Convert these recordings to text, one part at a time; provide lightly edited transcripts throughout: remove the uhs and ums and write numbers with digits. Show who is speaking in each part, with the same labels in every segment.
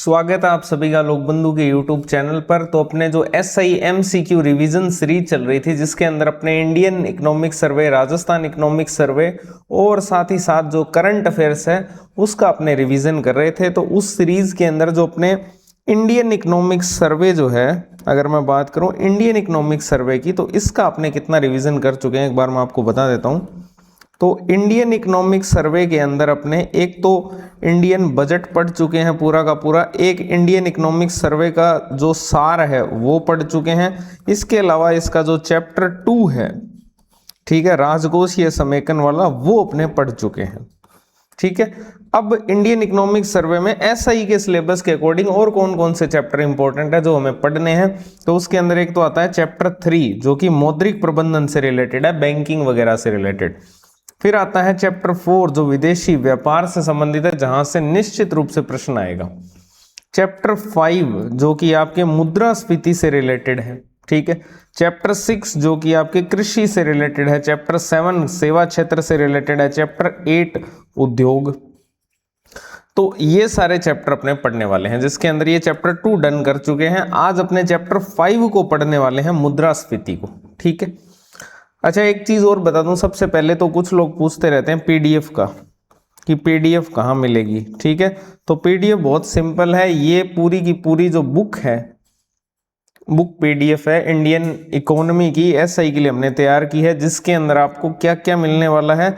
Speaker 1: स्वागत है आप सभी का लोक बंधु के YouTube चैनल पर। तो अपने जो SI MCQ रिवीजन सीरीज चल रही थी जिसके अंदर अपने Indian economic survey, Rajasthan economic survey और साथ ही साथ जो करंट अफेयर्स है उसका अपने रिवीजन कर रहे थे। तो उस सीरीज के अंदर जो अपने इंडियन इकोनॉमिक सर्वे जो है, अगर मैं बात करूं इंडियन इकोनॉमिक सर्वे की, तो इसका आपने कितना रिवीजन कर चुके हैं एक बार मैं आपको बता देता हूं। तो इंडियन इकोनॉमिक सर्वे के अंदर अपने एक तो इंडियन बजट पढ़ चुके हैं पूरा का पूरा, एक इंडियन इकोनॉमिक सर्वे का जो सार है वो पढ़ चुके हैं। इसके अलावा इसका जो चैप्टर 2 है, ठीक है, राजकोषीय समेकन वाला, वो अपने पढ़ चुके हैं। ठीक है, अब इंडियन इकोनॉमिक सर्वे में एसआई के सिलेबस के अकॉर्डिंग और कौन कौन से चैप्टर इंपॉर्टेंट है जो हमें पढ़ने हैं। तो उसके अंदर एक तो आता है चैप्टर 3 जो कि मौद्रिक प्रबंधन से रिलेटेड है, बैंकिंग वगैरह से रिलेटेड। फिर आता है चैप्टर 4 जो विदेशी व्यापार से संबंधित है, जहां से निश्चित रूप से प्रश्न आएगा। चैप्टर 5 जो कि आपके मुद्रास्फीति से रिलेटेड है, ठीक है। चैप्टर 6 जो कि आपके कृषि से रिलेटेड है। चैप्टर 7 सेवा क्षेत्र से रिलेटेड है। चैप्टर 8 उद्योग। तो ये सारे चैप्टर अपने पढ़ने वाले हैं, जिसके अंदर ये चैप्टर 2 डन कर चुके हैं। आज अपने चैप्टर 5 को पढ़ने वाले हैं, मुद्रास्फीति को, ठीक है। अच्छा, एक चीज और बता दूं सबसे पहले, तो कुछ लोग पूछते रहते हैं पीडीएफ का कि पीडीएफ कहाँ मिलेगी, ठीक है। तो पीडीएफ बहुत सिंपल है, ये पूरी की पूरी जो बुक है, बुक पीडीएफ है इंडियन इकोनॉमी की, एसआई के लिए हमने तैयार की है, जिसके अंदर आपको क्या क्या मिलने वाला है।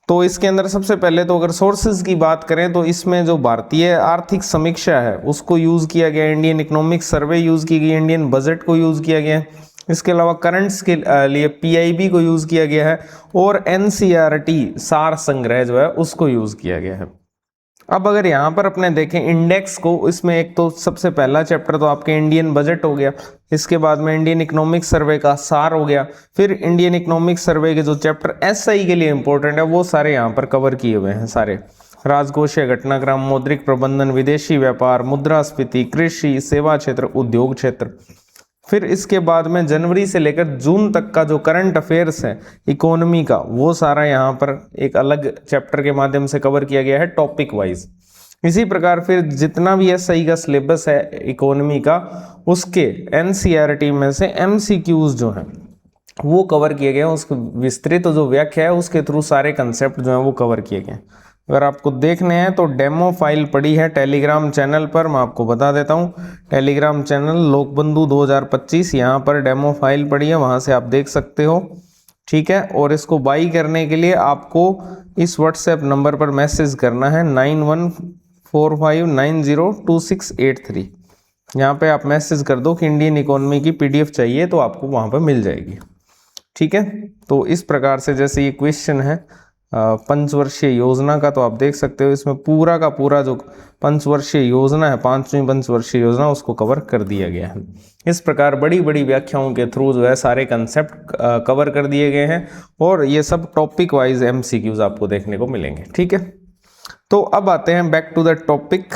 Speaker 1: तो इसके अंदर सबसे पहले तो अगर सोर्सेज की बात करें तो इसमें जो भारतीय आर्थिक समीक्षा है उसको यूज किया गया, इंडियन इकोनॉमिक सर्वे यूज की गई, इंडियन बजट को यूज किया गया है। इसके अलावा करंट्स के लिए पीआईबी को यूज किया गया है और एनसीईआरटी सार संग्रह जो है उसको यूज किया गया है। अब अगर यहाँ पर अपने देखें इंडेक्स को, इसमें एक तो सबसे पहला चैप्टर तो आपके इंडियन बजट हो गया, इसके बाद में इंडियन इकोनॉमिक सर्वे का सार हो गया, फिर इंडियन इकोनॉमिक सर्वे के जो चैप्टर एसआई के लिए इंपॉर्टेंट है वो सारे यहाँ पर कवर किए हुए हैं सारे। राजकोषीय घटनाक्रम, मौद्रिक प्रबंधन, विदेशी व्यापार, मुद्रास्फीति, कृषि, सेवा क्षेत्र, उद्योग क्षेत्र। फिर इसके बाद में जनवरी से लेकर जून तक का जो करंट अफेयर्स है इकोनॉमी का, वो सारा यहाँ पर एक अलग चैप्टर के माध्यम से कवर किया गया है टॉपिक वाइज। इसी प्रकार फिर जितना भी एसआई का सिलेबस है इकोनॉमी का, उसके एनसीईआरटी में से एमसीक्यूज जो हैं वो कवर किए गए हैं, उसकी विस्तृत जो व्याख्या है उसके थ्रू सारे कंसेप्ट जो हैं वो कवर किए गए हैं। अगर आपको देखने हैं तो डेमो फाइल पड़ी है टेलीग्राम चैनल पर, मैं आपको बता देता हूं, टेलीग्राम चैनल लोकबंधु 2025, यहाँ पर डेमो फाइल पड़ी है, वहां से आप देख सकते हो, ठीक है। और इसको बाई करने के लिए आपको इस व्हाट्सएप नंबर पर मैसेज करना है 9145902683। यहाँ पे आप मैसेज कर दो कि इंडियन इकोनॉमी की पीडीएफ चाहिए, तो आपको वहां पर मिल जाएगी, ठीक है। तो इस प्रकार से जैसे ये क्वेश्चन है पंचवर्षीय योजना का, तो आप देख सकते हो इसमें पूरा का पूरा जो पंचवर्षीय योजना है, 5वीं पंचवर्षीय योजना, उसको कवर कर दिया गया है। इस प्रकार बड़ी बड़ी व्याख्याओं के थ्रू जो है सारे कंसेप्ट कवर कर दिए गए हैं और ये सब टॉपिक वाइज एमसीक्यूज आपको देखने को मिलेंगे, ठीक है। तो अब आते हैं बैक टू द टॉपिक।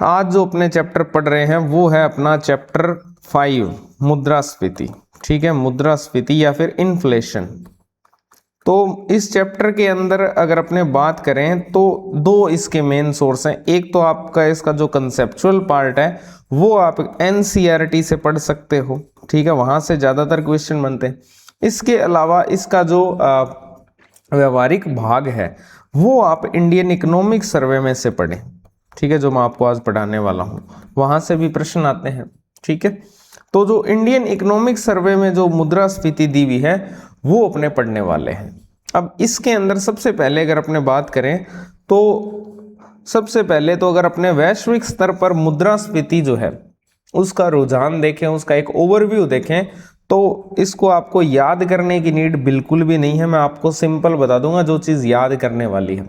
Speaker 1: आज जो अपने चैप्टर पढ़ रहे हैं वो है अपना चैप्टर 5 मुद्रास्फीति, ठीक है, मुद्रास्फीति या फिर इन्फ्लेशन। तो इस चैप्टर के अंदर अगर अपने बात करें तो दो इसके मेन सोर्स हैं। एक तो आपका इसका जो कंसेप्चुअल पार्ट है वो आप एनसीईआरटी से पढ़ सकते हो, ठीक है, वहां से ज्यादातर क्वेश्चन बनते हैं। इसके अलावा इसका जो व्यवहारिक भाग है वो आप इंडियन इकोनॉमिक सर्वे में से पढ़ें, ठीक है, जो मैं आपको आज पढ़ाने वाला हूं, वहां से भी प्रश्न आते हैं, ठीक है। तो जो इंडियन इकोनॉमिक सर्वे में जो मुद्रास्फीति दी हुई है वो अपने पढ़ने वाले हैं। अब इसके अंदर सबसे पहले अगर अपने बात करें तो सबसे पहले तो अगर अपने वैश्विक स्तर पर मुद्रास्फीति जो है उसका रुझान देखें, उसका एक ओवरव्यू देखें, तो इसको आपको याद करने की नीड बिल्कुल भी नहीं है। मैं आपको सिंपल बता दूंगा जो चीज याद करने वाली है।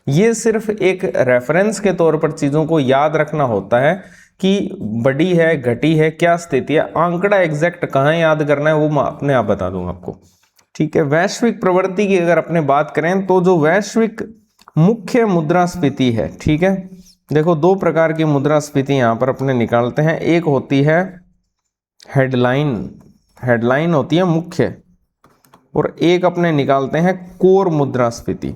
Speaker 1: ये सिर्फ एक रेफरेंस के तौर पर चीजों को याद रखना होता है कि बढ़ी है, घटी है, क्या स्थिति है। आंकड़ा एग्जैक्ट कहाँ याद करना है वो मैं अपने आप बता दूंगा आपको, ठीक है। वैश्विक प्रवृत्ति की अगर अपने बात करें तो जो वैश्विक मुख्य मुद्रास्फीति है, ठीक है, देखो दो प्रकार की मुद्रास्फीति यहां पर अपने निकालते हैं। एक होती है हेडलाइन, हेडलाइन होती है मुख्य, और एक अपने निकालते हैं कोर मुद्रास्फीति।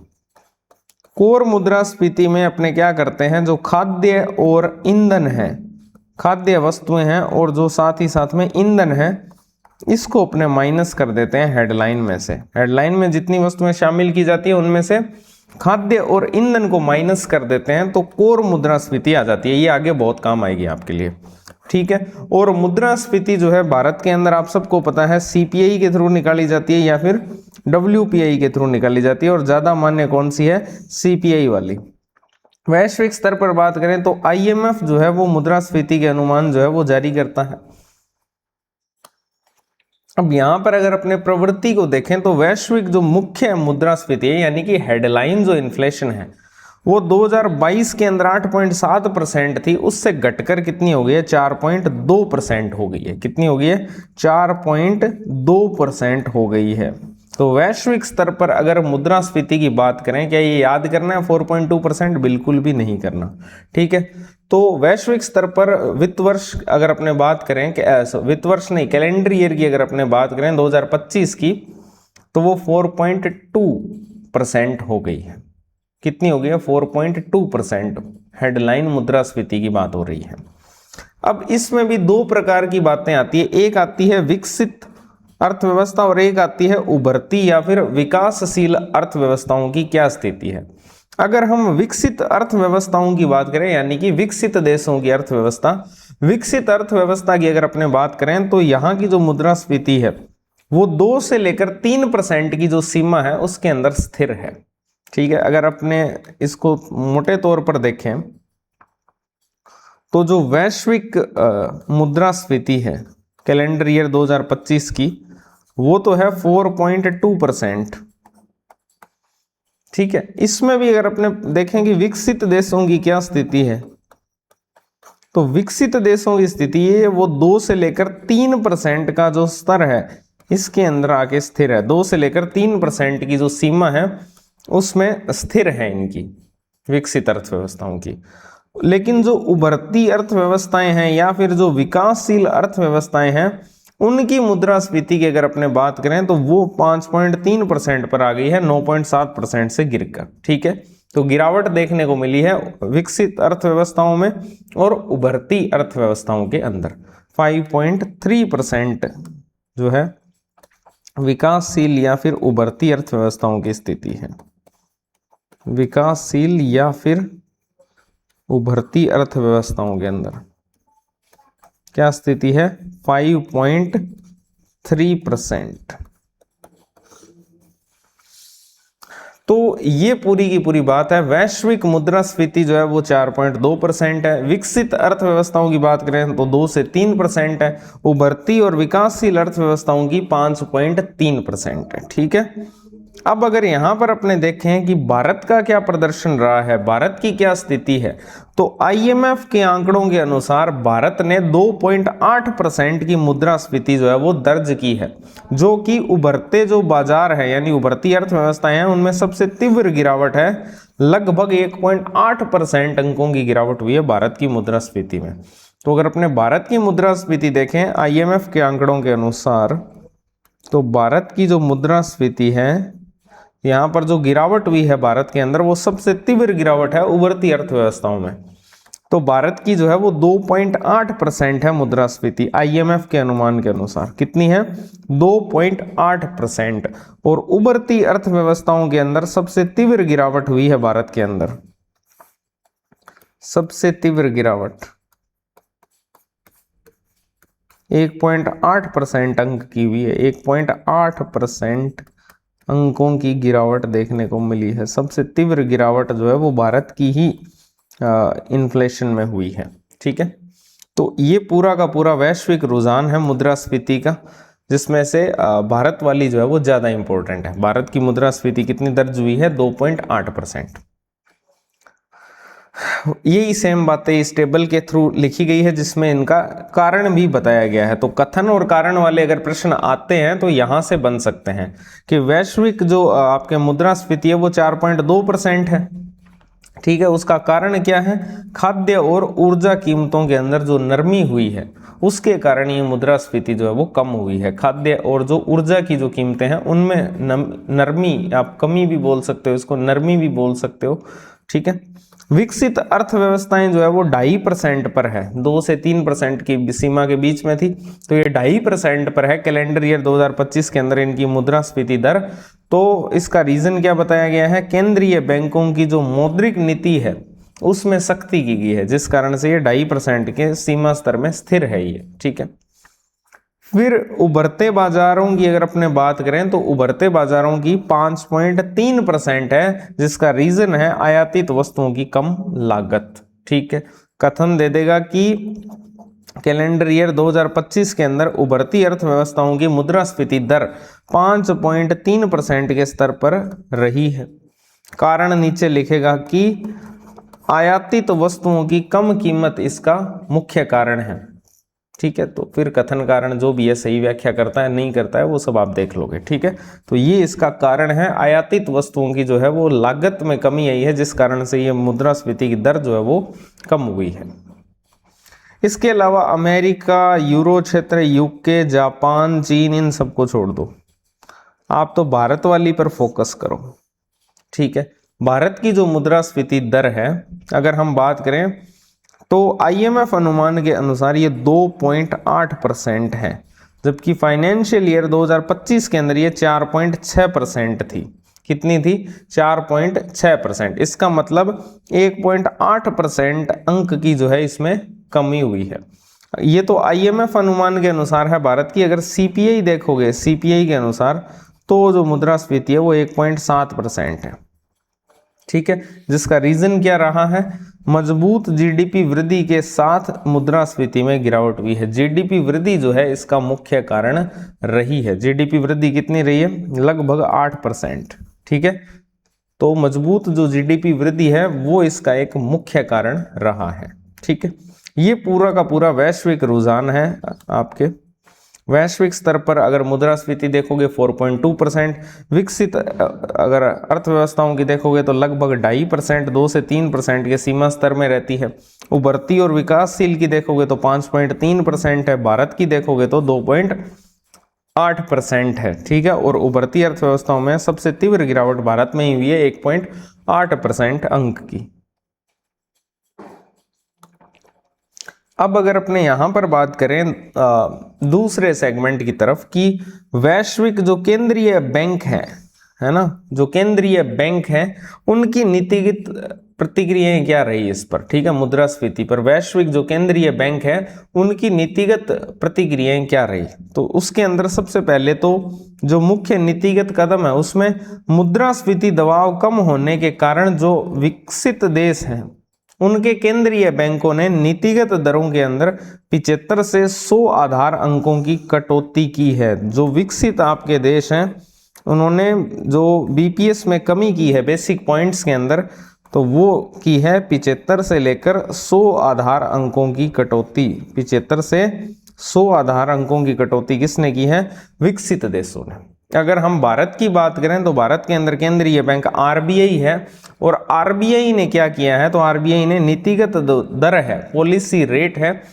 Speaker 1: कोर मुद्रास्फीति में अपने क्या करते हैं, जो खाद्य और ईंधन है, खाद्य वस्तुएं हैं और जो साथ ही साथ में ईंधन है, इसको अपने माइनस कर देते हैं हेडलाइन में से। हेडलाइन में जितनी वस्तुएं शामिल की जाती है उनमें से खाद्य और ईंधन को माइनस कर देते हैं, तो कोर मुद्रास्फीति आ जाती है। ये आगे बहुत काम आएगी आपके लिए, ठीक है। और मुद्रास्फीति जो है भारत के अंदर आप सबको पता है सीपीआई के थ्रू निकाली जाती है या फिर डब्ल्यूपीआई के थ्रू निकाली जाती है, और ज्यादा मान्य कौन सी है, सीपीआई वाली। वैश्विक स्तर पर बात करें तो आईएमएफ जो है वो मुद्रास्फीति के अनुमान जो है वो जारी करता है। अब यहां पर अगर अपने प्रवृत्ति को देखें तो वैश्विक जो मुख्य मुद्रास्फीति है यानी कि हेडलाइन जो इन्फ्लेशन है वो 2022 के अंदर 8.7% थी, उससे घटकर कितनी हो गई है, 4.2% हो गई है। कितनी हो गई है, 4.2% हो गई है। तो वैश्विक स्तर पर अगर मुद्रास्फीति की बात करें, क्या ये याद करना है 4.2%? बिल्कुल भी नहीं करना, ठीक है। तो वैश्विक स्तर पर वित्त वर्ष अगर अपने बात करें कि वित्त वर्ष नहीं, कैलेंडर ईयर की अगर अपने बात करें 2025 की, तो वो 4.2% हो गई है। कितनी हो गई है, 4.2%। हेडलाइन मुद्रास्फीति की बात हो रही है। अब इसमें भी दो प्रकार की बातें आती है, एक आती है विकसित अर्थव्यवस्था और एक आती है उभरती या फिर विकासशील अर्थव्यवस्थाओं की क्या स्थिति है। अगर हम विकसित अर्थव्यवस्थाओं की बात करें यानी कि विकसित देशों की अर्थव्यवस्था, विकसित अर्थव्यवस्था की अगर अपने बात करें तो यहाँ की जो मुद्रास्फीति है वो 2 से लेकर 3% की जो सीमा है उसके अंदर स्थिर है, ठीक है। अगर अपने इसको मोटे तौर पर देखें तो जो वैश्विक मुद्रास्फीति है कैलेंडर ईयर 2025 की, वो तो है 4.2%, ठीक है। इसमें भी अगर अपने देखें कि विकसित देशों की क्या स्थिति है, तो विकसित देशों की स्थिति है वो 2 से लेकर 3% का जो स्तर है इसके अंदर आके स्थिर है। 2 से लेकर 3% की जो सीमा है उसमें स्थिर है इनकी विकसित अर्थव्यवस्थाओं की। लेकिन जो उभरती अर्थव्यवस्थाएं हैं या फिर जो विकासशील अर्थव्यवस्थाएं हैं उनकी मुद्रास्फीति की अगर अपने बात करें तो वो 5.3% पर आ गई है 9.7% से गिरकर, ठीक है। तो गिरावट देखने को मिली है विकसित अर्थव्यवस्थाओं में और उभरती अर्थव्यवस्थाओं के अंदर। 5.3% जो है विकासशील या फिर उभरती अर्थव्यवस्थाओं की स्थिति है। विकासशील या फिर उभरती अर्थव्यवस्थाओं के अंदर क्या स्थिति है, 5.3%। तो ये पूरी की पूरी बात है। वैश्विक मुद्रास्फीति जो है वो 4.2% है। विकसित अर्थव्यवस्थाओं की बात करें तो 2 से 3% है। उभरती और विकासशील अर्थव्यवस्थाओं की 5.3% है, ठीक है। अब अगर यहां पर अपने देखें कि भारत का क्या प्रदर्शन रहा है, भारत की क्या स्थिति है, तो आईएमएफ के आंकड़ों के अनुसार भारत ने 2.8% की मुद्रास्फीति जो है वो दर्ज की है, जो कि उभरते जो बाजार है यानी उभरती अर्थव्यवस्थाएं हैं उनमें सबसे तीव्र गिरावट है। लगभग 1.8% अंकों की गिरावट हुई है भारत की मुद्रास्फीति में। तो अगर अपने भारत की मुद्रास्फीति देखें आईएमएफ के आंकड़ों के अनुसार, तो भारत की जो मुद्रास्फीति है यहाँ पर जो गिरावट हुई है भारत के अंदर वो सबसे तीव्र गिरावट है उभरती अर्थव्यवस्थाओं में। तो भारत की जो है वो 2.8% है मुद्रास्फीति आईएमएफ के अनुमान के अनुसार। कितनी है, 2.8%। और उभरती अर्थव्यवस्थाओं के अंदर सबसे तीव्र गिरावट हुई है भारत के अंदर, सबसे तीव्र गिरावट 1.8% अंक की हुई है। 1.8% अंकों की गिरावट देखने को मिली है। सबसे तीव्र गिरावट जो है वो भारत की ही इन्फ्लेशन में हुई है, ठीक है। तो ये पूरा का पूरा वैश्विक रुझान है मुद्रास्फीति का, जिसमें से भारत वाली जो है वो ज्यादा इंपॉर्टेंट है। भारत की मुद्रास्फीति कितनी दर्ज हुई है, 2.8%। यही सेम बातें इस टेबल के थ्रू लिखी गई है जिसमें इनका कारण भी बताया गया है। तो कथन और कारण वाले अगर प्रश्न आते हैं तो यहां से बन सकते हैं कि वैश्विक जो आपके मुद्रास्फीति है वो 4.2% है, ठीक है। उसका कारण क्या है, खाद्य और ऊर्जा कीमतों के अंदर जो नरमी हुई है उसके कारण ये मुद्रास्फीति जो है वो कम हुई है। खाद्य और जो ऊर्जा की जो कीमतें हैं उनमें नरमी, आप कमी भी बोल सकते हो, इसको नरमी भी बोल सकते हो, ठीक है। विकसित अर्थव्यवस्थाएं जो है वो 2.5% पर है, 2 से 3% की सीमा के बीच में थी, तो ये 2.5% पर है कैलेंडर ईयर 2025 के अंदर इनकी मुद्रास्फीति दर। तो इसका रीजन क्या बताया गया है, केंद्रीय बैंकों की जो मौद्रिक नीति है उसमें सख्ती की गई है, जिस कारण से ये 2.5% के सीमा स्तर में स्थिर है ये, ठीक है। फिर उभरते बाजारों की अगर अपने बात करें तो उभरते बाजारों की 5.3% है, जिसका रीजन है आयातित वस्तुओं की कम लागत, ठीक है। कथन दे देगा कि कैलेंडर ईयर 2025 के अंदर उभरती अर्थव्यवस्थाओं की मुद्रास्फीति दर 5.3% के स्तर पर रही है। कारण नीचे लिखेगा कि आयातित वस्तुओं की कम कीमत इसका मुख्य कारण है, ठीक है। तो फिर कथन कारण जो भी है सही व्याख्या करता है नहीं करता है वो सब आप देख लोगे, ठीक है। तो ये इसका कारण है, आयातित वस्तुओं की जो है वो लागत में कमी आई है, जिस कारण से ये मुद्रास्फीति की दर जो है वो कम हुई है। इसके अलावा अमेरिका, यूरो क्षेत्र, यूके, जापान, चीन, इन सबको छोड़ दो, आप तो भारत वाली पर फोकस करो, ठीक है। भारत की जो मुद्रास्फीति दर है अगर हम बात करें तो IMF अनुमान के अनुसार ये 2.8% है, जबकि फाइनेंशियल ईयर 2025 के अंदर ये 4.6% थी। कितनी थी? 4.6%। इसका मतलब 1.8% अंक की जो है इसमें कमी हुई है। ये तो IMF अनुमान के अनुसार है भारत की। अगर CPI देखोगे, CPI के अनुसार तो जो मुद्रास्फीति है वो 1.7% है, ठीक है। जिसका रीजन क्या रहा है, मजबूत GDP वृद्धि के साथ मुद्रास्फीति में गिरावट हुई है। GDP वृद्धि जो है इसका मुख्य कारण रही है। GDP वृद्धि कितनी रही है? लगभग 8%, ठीक है। तो मजबूत जो GDP वृद्धि है वो इसका एक मुख्य कारण रहा है, ठीक है। ये पूरा का पूरा वैश्विक रुझान है। आपके वैश्विक स्तर पर अगर मुद्रास्फीति देखोगे 4.2%, विकसित अगर अर्थव्यवस्थाओं की देखोगे तो लगभग 2.5%, 2 से 3% के सीमा स्तर में रहती है। उभरती और विकासशील की देखोगे तो 5.3% है, भारत की देखोगे तो 2.8% है, ठीक है। और उभरती अर्थव्यवस्थाओं में सबसे तीव्र गिरावट भारत में ही हुई है, 1.8% अंक की। अब अगर अपने यहां पर बात करें दूसरे सेगमेंट की तरफ कि वैश्विक जो केंद्रीय बैंक है ना, जो केंद्रीय बैंक है उनकी नीतिगत प्रतिक्रियाएं क्या रही इस पर, ठीक है, मुद्रास्फीति पर। वैश्विक जो केंद्रीय बैंक है उनकी नीतिगत प्रतिक्रियाएं क्या रही, तो उसके अंदर सबसे पहले तो जो मुख्य नीतिगत कदम है उसमें मुद्रास्फीति दबाव कम होने के कारण जो विकसित देश हैं उनके केंद्रीय बैंकों ने नीतिगत दरों के अंदर 75 से 100 आधार अंकों की कटौती की है। जो विकसित आपके देश हैं उन्होंने जो BPS में कमी की है बेसिक पॉइंट्स के अंदर, तो वो की है 75 से लेकर 100 आधार अंकों की कटौती। 75 से 100 आधार अंकों की कटौती किसने की है? विकसित देशों ने। अगर हम भारत की बात करें तो भारत के अंदर केंद्रीय बैंक RBI है, और RBI ने क्या किया है, तो RBI ने नीतिगत दर है, पॉलिसी रेट है,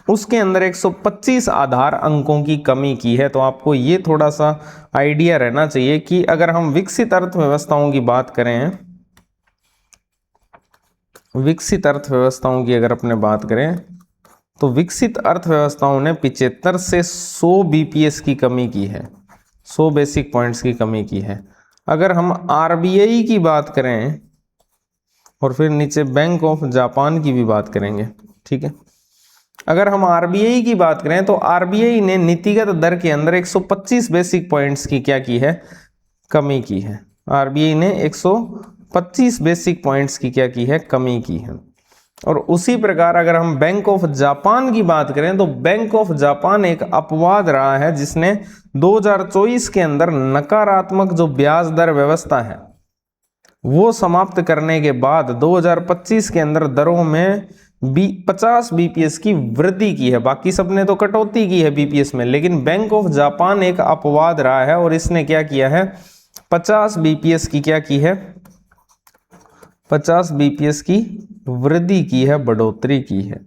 Speaker 1: उसके अंदर 125 आधार अंकों की कमी की है। तो आपको ये थोड़ा सा आइडिया रहना चाहिए कि अगर हम विकसित अर्थव्यवस्थाओं की बात करें, विकसित अर्थव्यवस्थाओं की अगर अपने बात करें तो विकसित अर्थव्यवस्थाओं ने 75 से 100 BPS की कमी की है, 100 बेसिक पॉइंट्स की कमी की है। अगर हम RBI की बात करें और फिर नीचे बैंक ऑफ जापान की भी बात करेंगे, ठीक है। अगर हम RBI की बात करें तो RBI ने नीतिगत दर के अंदर 125 बेसिक पॉइंट्स की क्या की है? कमी की है। RBI ने 125 बेसिक पॉइंट्स की क्या की है? कमी की है। और उसी प्रकार अगर हम बैंक ऑफ जापान की बात करें तो बैंक ऑफ जापान एक अपवाद रहा है जिसने 2024 के अंदर नकारात्मक जो ब्याज दर व्यवस्था है वो समाप्त करने के बाद 2025 के अंदर दरों में 50 BPS की वृद्धि की है। बाकी सबने तो कटौती की है BPS में, लेकिन बैंक ऑफ जापान एक अपवाद रहा है और इसने क्या किया है? 50 BPS की क्या की है? 50 BPS की वृद्धि की है, बढ़ोतरी की है,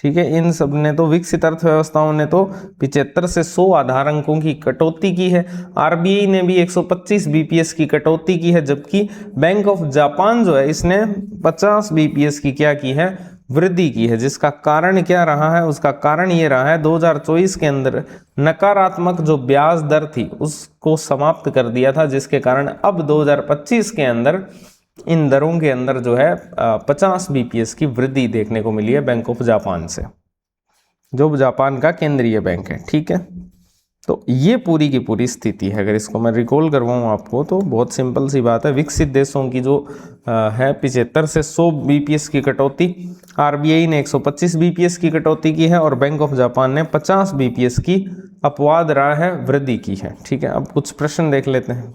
Speaker 1: ठीक है, इन सब ने तो, विकसित अर्थव्यवस्थाओं ने तो 75 से 100 आधार अंकों की कटौती की है। आरबीआई ने भी 125 बीपीएस की कटौती की है, जबकि बैंक ऑफ जापान जो है इसने 50 बीपीएस की क्या की है, वृद्धि की है। जिसका कारण क्या रहा है, उसका कारण ये रहा है 2024 के अंदर नकारात्मक जो ब्याज दर थी उसको समाप्त कर दिया था, जिसके कारण अब 2025 के अंदर इन दरों के अंदर जो है 50 बीपीएस की वृद्धि देखने को मिली है बैंक ऑफ जापान से, जो जापान का केंद्रीय बैंक है। ठीक है, तो ये पूरी की पूरी स्थिति है। अगर इसको मैं रिकॉल करवाऊँ आपको तो बहुत सिंपल सी बात है, विकसित देशों की जो है 75 से 100 बीपीएस की कटौती, आरबीआई ने 125 बीपीएस की कटौती की है और बैंक ऑफ जापान ने 50 बीपीएस की अपवाद राह है वृद्धि की है। ठीक है, अब कुछ प्रश्न देख लेते हैं।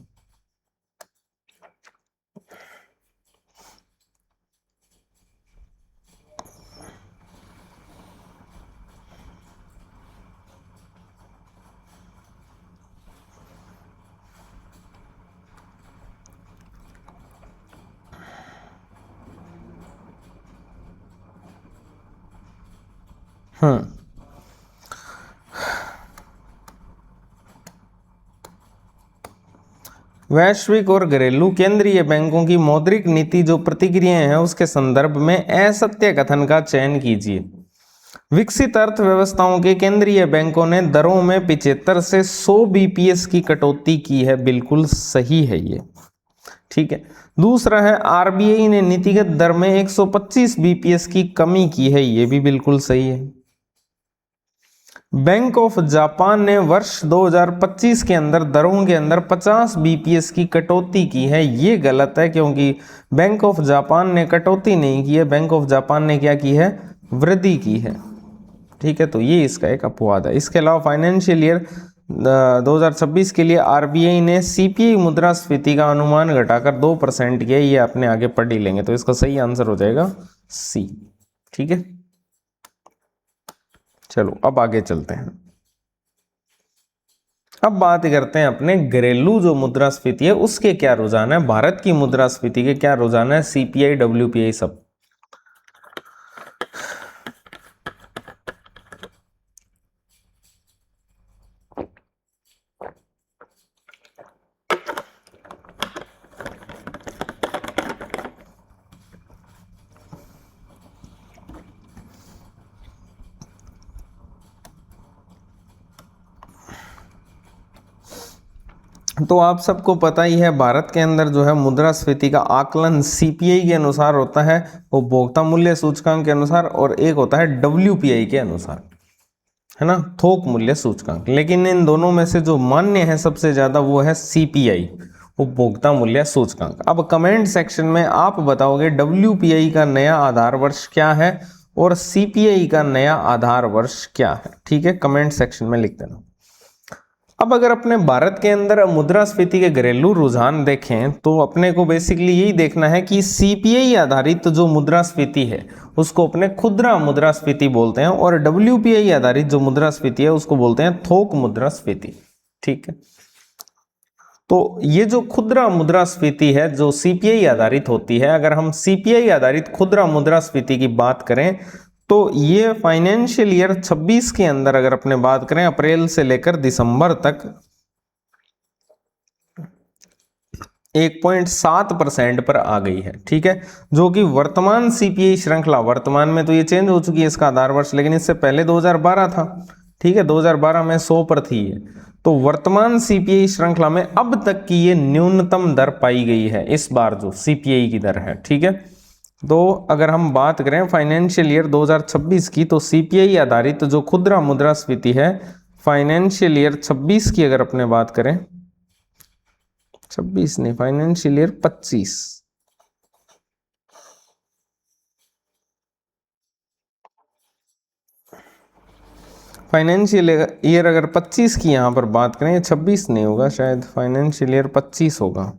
Speaker 1: वैश्विक और घरेलू केंद्रीय बैंकों की मौद्रिक नीति जो प्रतिक्रियाएं हैं उसके संदर्भ में असत्य कथन का चयन कीजिए। विकसित अर्थव्यवस्थाओं के केंद्रीय बैंकों ने दरों में 75 से 100 बीपीएस की कटौती की है, बिल्कुल सही है ये। ठीक है, दूसरा है आरबीआई ने नीतिगत दर में 125 बीपीएस की कमी की है, ये भी बिल्कुल सही है। बैंक ऑफ जापान ने वर्ष 2025 के अंदर दरों के अंदर 50 बीपीएस की कटौती की है, ये गलत है, क्योंकि बैंक ऑफ जापान ने कटौती नहीं की है, बैंक ऑफ जापान ने क्या की है, वृद्धि की है। ठीक है, तो ये इसका एक अपवाद है। इसके अलावा फाइनेंशियल ईयर 2026 के लिए आरबीआई ने सीपीआई मुद्रास्फीति का अनुमान घटाकर 2% किया, ये आपने आगे पढ़ ही लेंगे, तो इसका सही आंसर हो जाएगा सी। ठीक है, चलो अब आगे चलते हैं। अब बात करते हैं अपने घरेलू जो मुद्रास्फीति है उसके क्या रुझान है, भारत की मुद्रास्फीति के क्या रुझान है, सीपीआई डब्ल्यूपीआई सब। तो आप सबको पता ही है भारत के अंदर जो है मुद्रास्फीति का आकलन सीपीआई के अनुसार होता है, उपभोक्ता मूल्य सूचकांक के अनुसार, और एक होता है डब्ल्यूपीआई के अनुसार, है ना, थोक मूल्य सूचकांक। लेकिन इन दोनों में से जो मान्य है सबसे ज्यादा वो है सीपीआई, उपभोक्ता मूल्य सूचकांक। अब कमेंट सेक्शन में आप बताओगे डब्ल्यूपीआई का नया आधार वर्ष क्या है और सीपीआई का नया आधार वर्ष क्या है। ठीक है, कमेंट सेक्शन में लिख देना। अब अगर अपने भारत के अंदर मुद्रास्फीति के घरेलू रुझान देखें तो अपने को बेसिकली यही देखना है कि सीपीआई आधारित जो मुद्रास्फीति है उसको अपने खुदरा मुद्रास्फीति बोलते हैं, और डब्ल्यूपीआई आधारित जो मुद्रास्फीति है उसको बोलते हैं थोक मुद्रास्फीति। ठीक है, तो ये जो खुदरा मुद्रास्फीति है जो सीपीआई आधारित होती है, अगर हम सीपीआई आधारित खुदरा मुद्रास्फीति की बात करें तो ये फाइनेंशियल ईयर 26 के अंदर अगर अपने बात करें अप्रैल से लेकर दिसंबर तक 1.7% पर आ गई है। ठीक है, जो कि वर्तमान सीपीआई श्रृंखला, वर्तमान में तो ये चेंज हो चुकी है इसका आधार वर्ष, लेकिन इससे पहले 2012 था। ठीक है, 2012 में 100 पर थी ये, तो वर्तमान सीपीआई श्रृंखला में अब तक की ये न्यूनतम दर पाई गई है इस बार जो सीपीआई की दर है। ठीक है, तो अगर हम बात करें फाइनेंशियल ईयर 2026 की तो सीपीआई आधारित जो खुदरा मुद्रास्फीति है फाइनेंशियल ईयर 26 की अगर अपने बात करें, 26 नहीं, फाइनेंशियल ईयर 25, फाइनेंशियल ईयर अगर 25 की यहां पर बात करें, 26 नहीं होगा शायद, फाइनेंशियल ईयर 25 होगा,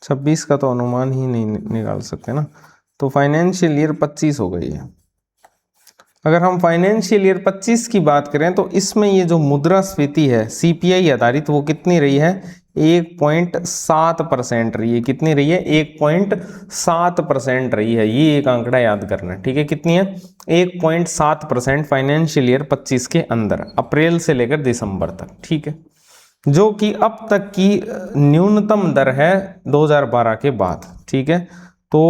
Speaker 1: 26 का तो अनुमान ही नहीं निकाल सकते ना, तो फाइनेंशियल ईयर 25 हो गई है। अगर हम फाइनेंशियल ईयर 25 की बात करें तो इसमें ये जो मुद्रास्फीति है सीपीआई आधारित वो कितनी रही है, 1.7% रही है। कितनी रही है? 1.7% रही है। ये एक आंकड़ा याद करना है, ठीक है। कितनी है? 1.7% फाइनेंशियल ईयर 25 के अंदर, अप्रैल से लेकर दिसंबर तक, ठीक है, जो कि अब तक की न्यूनतम दर है 2012 के बाद, ठीक है। तो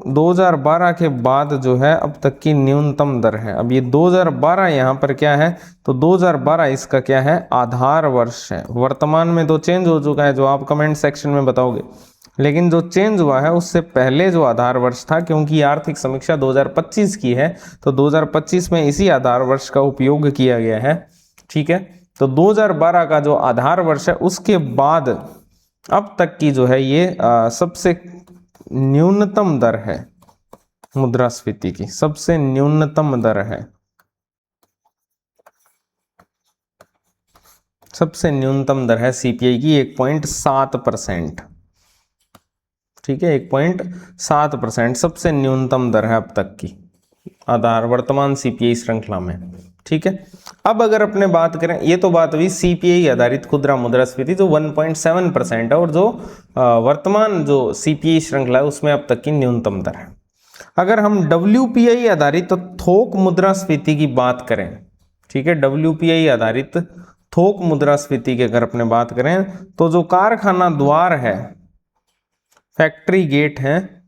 Speaker 1: 2012 के बाद जो है अब तक की न्यूनतम दर है। अब ये 2012 यहाँ पर क्या है? तो 2012 इसका क्या है? आधार वर्ष है। वर्तमान में तो चेंज हो चुका है, जो आप कमेंट सेक्शन में बताओगे, लेकिन जो चेंज हुआ है उससे पहले जो आधार वर्ष था, क्योंकि आर्थिक समीक्षा 2025 की है, तो 2025 में इसी आधार वर्ष का उपयोग किया गया है, ठीक है। तो 2012 का जो आधार वर्ष है उसके बाद अब तक की जो है ये सबसे न्यूनतम दर है मुद्रास्फीति की, सबसे न्यूनतम दर है, सबसे न्यूनतम दर है सीपीआई की 1.7%, ठीक है। 1.7% सबसे न्यूनतम दर है अब तक की आधार वर्तमान सीपीआई श्रृंखला में, ठीक है। अब अगर अपने बात करें, ये तो बात हुई सीपीआई आधारित खुदरा मुद्रास्फीति जो 1.7% है, और जो वर्तमान जो सीपीआई श्रृंखला है उसमें अब तक की न्यूनतम दर है। अगर हम डब्ल्यूपीआई आधारित तो थोक मुद्रास्फीति की बात करें, ठीक है, डब्ल्यूपीआई आधारित थोक मुद्रास्फीति की अगर अपने बात करें, तो जो कारखाना द्वार है, फैक्ट्री गेट है,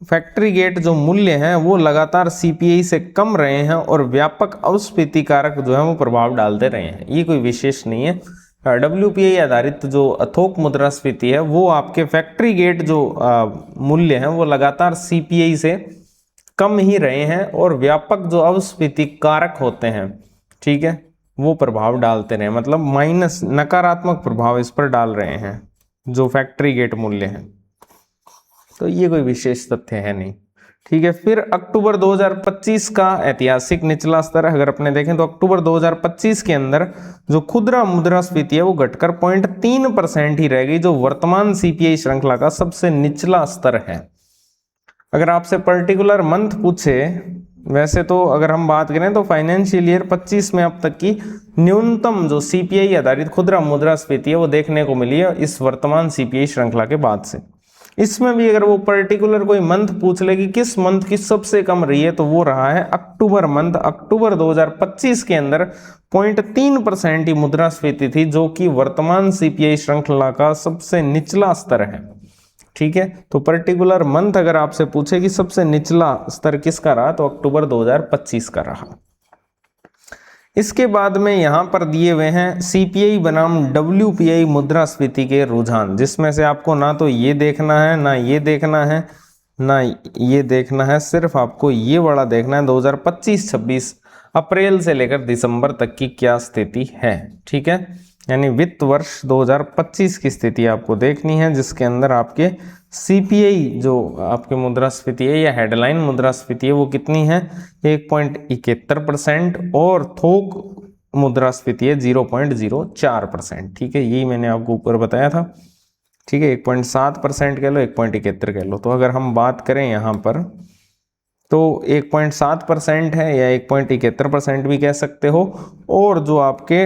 Speaker 1: फैक्ट्री गेट जो मूल्य हैं वो लगातार सीपीआई से कम रहे हैं और व्यापक अपस्फीति कारक जो है वो प्रभाव डालते रहे हैं। ये कोई विशेष नहीं है। डब्ल्यूपीआई आधारित जो थोक मुद्रास्फीति है वो आपके फैक्ट्री गेट जो मूल्य हैं वो लगातार सीपीआई से कम ही रहे हैं और व्यापक जो अपस्फीति कारक होते हैं, ठीक है, वो प्रभाव डालते रहे, मतलब माइनस नकारात्मक प्रभाव इस पर डाल रहे हैं जो फैक्ट्री गेट मूल्य हैं। तो ये कोई विशेष तथ्य है नहीं, ठीक है। फिर अक्टूबर 2025 का ऐतिहासिक निचला स्तर अगर अपने देखें तो अक्टूबर 2025 के अंदर जो खुदरा मुद्रास्फीति है वो घटकर 0.3% ही रह गई, जो वर्तमान सीपीआई श्रृंखला का सबसे निचला स्तर है। अगर आपसे पर्टिकुलर मंथ पूछे, वैसे तो अगर हम बात करें तो फाइनेंशियल ईयर 25 में अब तक की न्यूनतम जो सीपीआई आधारित खुदरा मुद्रास्फीति है वो देखने को मिली है इस वर्तमान सीपीआई श्रृंखला के बाद से। इसमें भी अगर वो पर्टिकुलर कोई मंथ पूछ ले कि किस मंथ की सबसे कम रही है, तो वो रहा है अक्टूबर मंथ। अक्टूबर 2025 के अंदर 0.3% ही मुद्रास्फीति थी, जो कि वर्तमान सीपीआई श्रृंखला का सबसे निचला स्तर है, ठीक है। तो पर्टिकुलर मंथ अगर आपसे पूछे कि सबसे निचला स्तर किसका रहा, तो अक्टूबर 2025 का रहा। इसके बाद में यहां पर दिए हुए हैं सीपीआई बनाम डब्ल्यूपीआई मुद्रास्फीति के रुझान, जिसमें से आपको ना तो ये देखना है, ना ये देखना है, ना ये देखना है, सिर्फ आपको ये वाला देखना है 2025-26 अप्रैल से लेकर दिसंबर तक की क्या स्थिति है, ठीक है। यानी वित्त वर्ष 2025 की स्थिति आपको देखनी है, जिसके अंदर आपके सीपीआई जो आपके मुद्रास्फीति है या हेडलाइन मुद्रास्फीति है वो कितनी है? 1.71% और थोक मुद्रास्फीति है 0.04%, ठीक है। यही मैंने आपको ऊपर बताया था, ठीक है। 1.7% कह लो, 1.71 कह लो। तो अगर हम बात करें यहाँ पर तो 1.7% है या 1.71% भी कह सकते हो। और जो आपके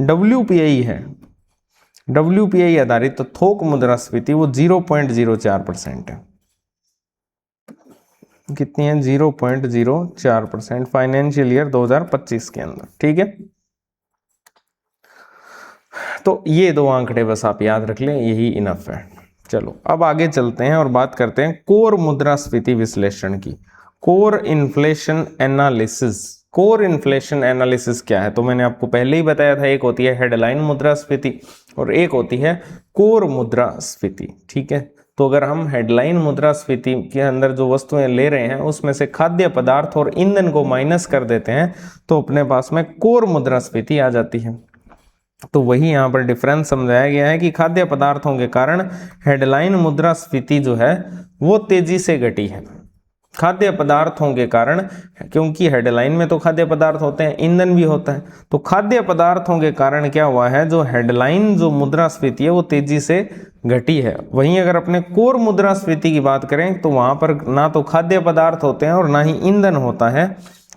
Speaker 1: डब्ल्यूपीआई है, डब्ल्यूपीआई आधारित तो थोक मुद्रास्फीति वो 0.04% है। कितनी है? 0.04% फाइनेंशियल ईयर 2025 के अंदर, ठीक है। तो ये दो आंकड़े बस आप याद रख लें, यही इनफ है। चलो अब आगे चलते हैं और बात करते हैं कोर मुद्रास्फीति विश्लेषण की। Core inflation analysis. Core inflation analysis क्या है? तो मैंने आपको पहले ही बताया था, एक होती है हेडलाइन मुद्रास्फीति और एक होती है कोर मुद्रास्फीति, ठीक है। तो अगर हम हेडलाइन मुद्रास्फीति के अंदर जो वस्तुएं ले रहे हैं उसमें से खाद्य पदार्थ और ईंधन को माइनस कर देते हैं तो अपने पास में कोर मुद्रास्फीति आ जाती है। तो वही यहाँ पर डिफरेंस समझाया गया है कि खाद्य पदार्थों के कारण हेडलाइन मुद्रास्फीति जो है वो तेजी से घटी है। खाद्य पदार्थों के कारण, क्योंकि हेडलाइन में तो खाद्य पदार्थ होते हैं, ईंधन भी होता है, तो खाद्य पदार्थों के कारण क्या हुआ है, जो हेडलाइन जो मुद्रास्फीति है वो तेजी से घटी है। वहीं अगर अपने कोर मुद्रास्फीति की बात करें तो वहां पर ना तो खाद्य पदार्थ होते हैं और ना ही ईंधन होता है,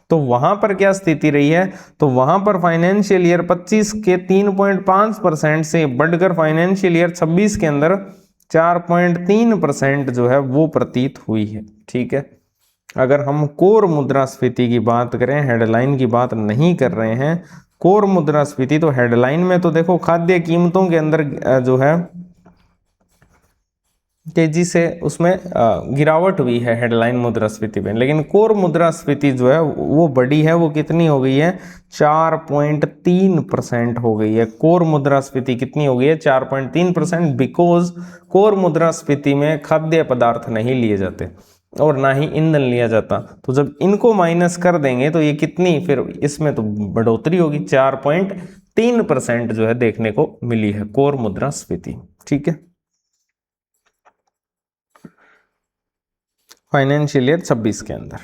Speaker 1: तो वहां पर क्या स्थिति रही है, तो वहां पर फाइनेंशियल ईयर 25 के 3.5% से बढ़कर फाइनेंशियल ईयर 26 के अंदर 4.3% जो है वो प्रतीत हुई है। ठीक है, अगर हम कोर मुद्रास्फीति की बात करें, हेडलाइन की बात नहीं कर रहे हैं, कोर मुद्रास्फीति, तो हेडलाइन में तो देखो खाद्य कीमतों के अंदर जो है तेजी से उसमें गिरावट हुई है हेडलाइन मुद्रास्फीति में, लेकिन कोर मुद्रास्फीति जो है वो बढ़ी है। वो कितनी हो गई है, 4.3% हो गई है। कोर मुद्रास्फीति कितनी हो गई है, 4.3%, बिकॉज कोर मुद्रास्फीति में खाद्य पदार्थ नहीं लिए जाते और ना ही ईंधन लिया जाता। तो जब इनको माइनस कर देंगे तो ये कितनी, फिर इसमें तो बढ़ोतरी होगी, 4.3% जो है देखने को मिली है कोर मुद्रास्फीति। ठीक है, फाइनेंशियल ईयर 26 के अंदर।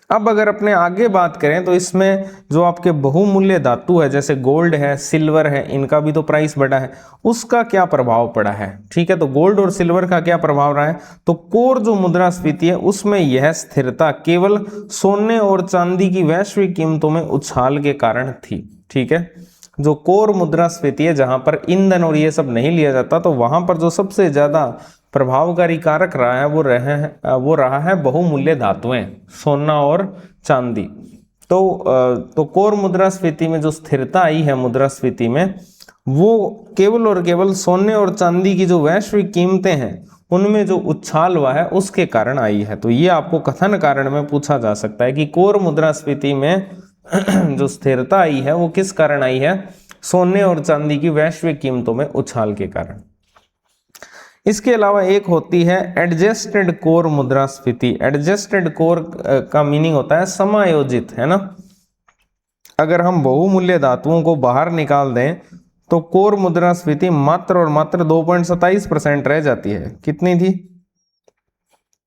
Speaker 1: अब अगर अपने आगे बात करें तो इसमें जो आपके बहुमूल्य धातु है जैसे गोल्ड है, सिल्वर है, इनका भी तो प्राइस बढ़ा है, उसका क्या प्रभाव पड़ा है। ठीक है, तो गोल्ड और सिल्वर का क्या प्रभाव रहा है, तो कोर जो मुद्रास्फीति है उसमें यह स्थिरता केवल सोने और चांदी की वैश्विक कीमतों में उछाल के कारण थी। ठीक है, जो कोर मुद्रास्फीति है जहां पर ईंधन और ये सब नहीं लिया जाता, तो वहां पर जो सबसे ज्यादा प्रभावकारी कारक रहा है वो रहा है बहुमूल्य धातुएं, सोना और चांदी। तो कोर मुद्रास्फीति में जो स्थिरता आई है मुद्रास्फीति में, वो केवल और केवल सोने और चांदी की जो वैश्विक कीमतें हैं उनमें जो उछाल हुआ है उसके कारण आई है। तो ये आपको कथन कारण में पूछा जा सकता है कि कोर मुद्रास्फीति में जो स्थिरता आई है वो किस कारण आई है, सोने और चांदी की वैश्विक कीमतों में उछाल के कारण। इसके अलावा एक होती है एडजस्टेड कोर मुद्रास्फीति। एडजस्टेड कोर का मीनिंग होता है समायोजित, है ना। अगर हम बहुमूल्य धातुओं को बाहर निकाल दें तो कोर मुद्रास्फीति मात्र और मात्र 2.27% रह जाती है। कितनी थी,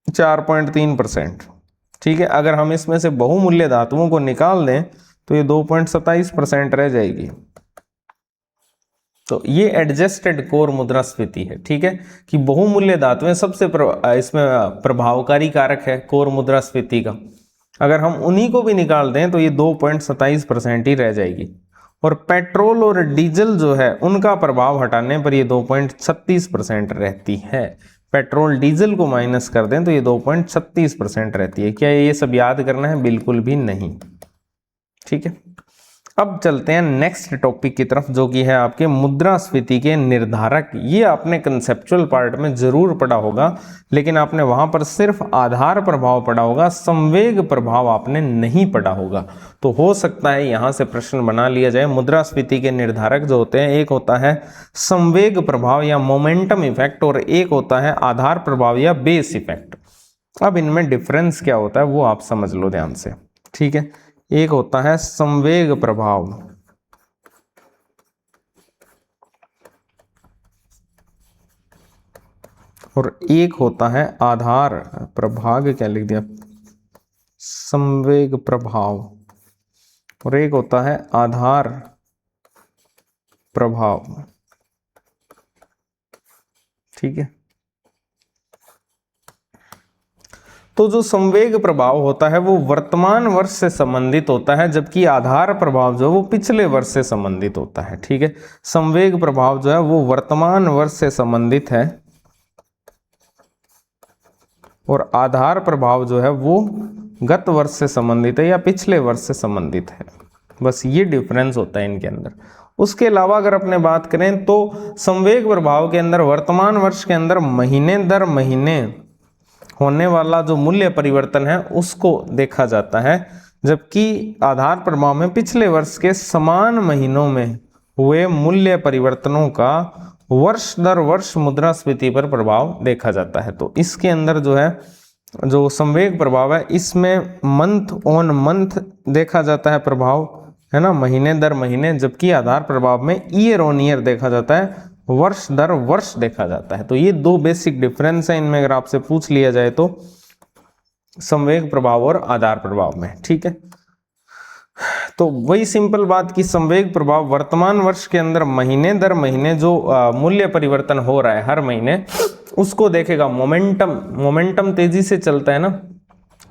Speaker 1: 4.3%। ठीक है, अगर हम इसमें से बहुमूल्य धातुओं को निकाल दें तो ये 2.27% रह जाएगी। तो ये एडजस्टेड कोर मुद्रास्फीति है। ठीक है, कि बहुमूल्य धातुएं सबसे इसमें प्रभावकारी कारक है कोर मुद्रास्फीति का। अगर हम उन्हीं को भी निकाल दें तो ये 2.27% ही रह जाएगी। और पेट्रोल और डीजल जो है उनका प्रभाव हटाने पर ये 2.36% रहती है। पेट्रोल डीजल को माइनस कर दें तो ये 2.36% रहती है। क्या ये सब याद करना है, बिल्कुल भी नहीं। ठीक है, अब चलते हैं नेक्स्ट टॉपिक की तरफ जो कि है आपके मुद्रास्फीति के निर्धारक। ये आपने कंसेप्चुअल पार्ट में जरूर पढ़ा होगा, लेकिन आपने वहां पर सिर्फ आधार प्रभाव पढ़ा होगा, संवेग प्रभाव आपने नहीं पढ़ा होगा। तो हो सकता है यहां से प्रश्न बना लिया जाए। मुद्रास्फीति के निर्धारक जो होते हैं, एक होता है संवेग प्रभाव या मोमेंटम इफेक्ट और एक होता है आधार प्रभाव या बेस इफेक्ट। अब इनमें डिफरेंस क्या होता है वो आप समझ लो ध्यान से। ठीक है, एक होता है संवेग प्रभाव और एक होता है आधार प्रभाव, क्या लिख दिया, संवेग प्रभाव, और एक होता है आधार प्रभाव। ठीक है, तो जो संवेग प्रभाव होता है वो वर्तमान वर्ष से संबंधित होता है, जबकि आधार प्रभाव जो है वो पिछले वर्ष से संबंधित होता है। ठीक है, संवेग प्रभाव जो है वो वर्तमान वर्ष से संबंधित है और आधार प्रभाव जो है वो गत वर्ष से संबंधित है या पिछले वर्ष से संबंधित है। बस ये डिफरेंस होता है इनके अंदर। उसके अलावा अगर अपने बात करें तो संवेग प्रभाव के अंदर वर्तमान वर्ष के अंदर महीने दर महीने होने वाला जो मूल्य परिवर्तन है उसको देखा जाता है, जबकि आधार प्रभाव में पिछले वर्ष के समान महीनों में हुए मूल्य परिवर्तनों का वर्ष दर वर्ष मुद्रास्फीति पर प्रभाव देखा जाता है। तो इसके अंदर जो है जो संवेग प्रभाव है इसमें मंथ ऑन मंथ देखा जाता है प्रभाव, है ना, महीने दर महीने, जबकि आधार प्रभाव में ईयर ऑन ईयर देखा जाता है, वर्ष दर वर्ष देखा जाता है। तो ये दो बेसिक डिफरेंस है इनमें अगर आपसे पूछ लिया जाए तो संवेग प्रभाव और आधार प्रभाव में। ठीक है, तो वही सिंपल बात कि संवेग प्रभाव वर्तमान वर्ष के अंदर महीने दर महीने जो मूल्य परिवर्तन हो रहा है हर महीने उसको देखेगा। मोमेंटम तेजी से चलता है ना,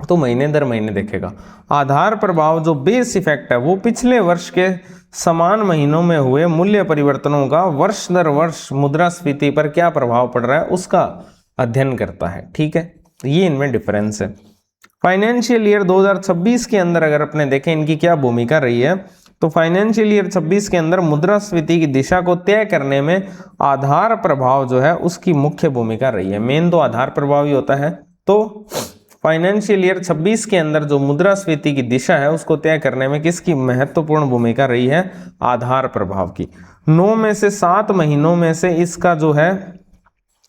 Speaker 1: तो महीने दर महीने देखेगा। आधार प्रभाव जो बेस इफेक्ट है वो पिछले वर्ष के समान महीनों में हुए मूल्य परिवर्तनों का वर्ष दर वर्ष मुद्रास्फीति पर क्या प्रभाव पड़ रहा है उसका अध्ययन करता है। ठीक है, ये इनमें डिफरेंस है। फाइनेंशियल ईयर 2026 के अंदर अगर अपने देखें इनकी क्या भूमिका रही है, तो फाइनेंशियल ईयर 26 के अंदर मुद्रास्फीति की दिशा को तय करने में आधार प्रभाव जो है उसकी मुख्य भूमिका रही है। मेन तो आधार प्रभाव ही होता है। तो फाइनेंशियल ईयर 26 के अंदर जो मुद्रास्फीति की दिशा है उसको तय करने में किसकी महत्वपूर्ण भूमिका रही है? आधार प्रभाव की। 9 में से 7 महीनों में से इसका जो है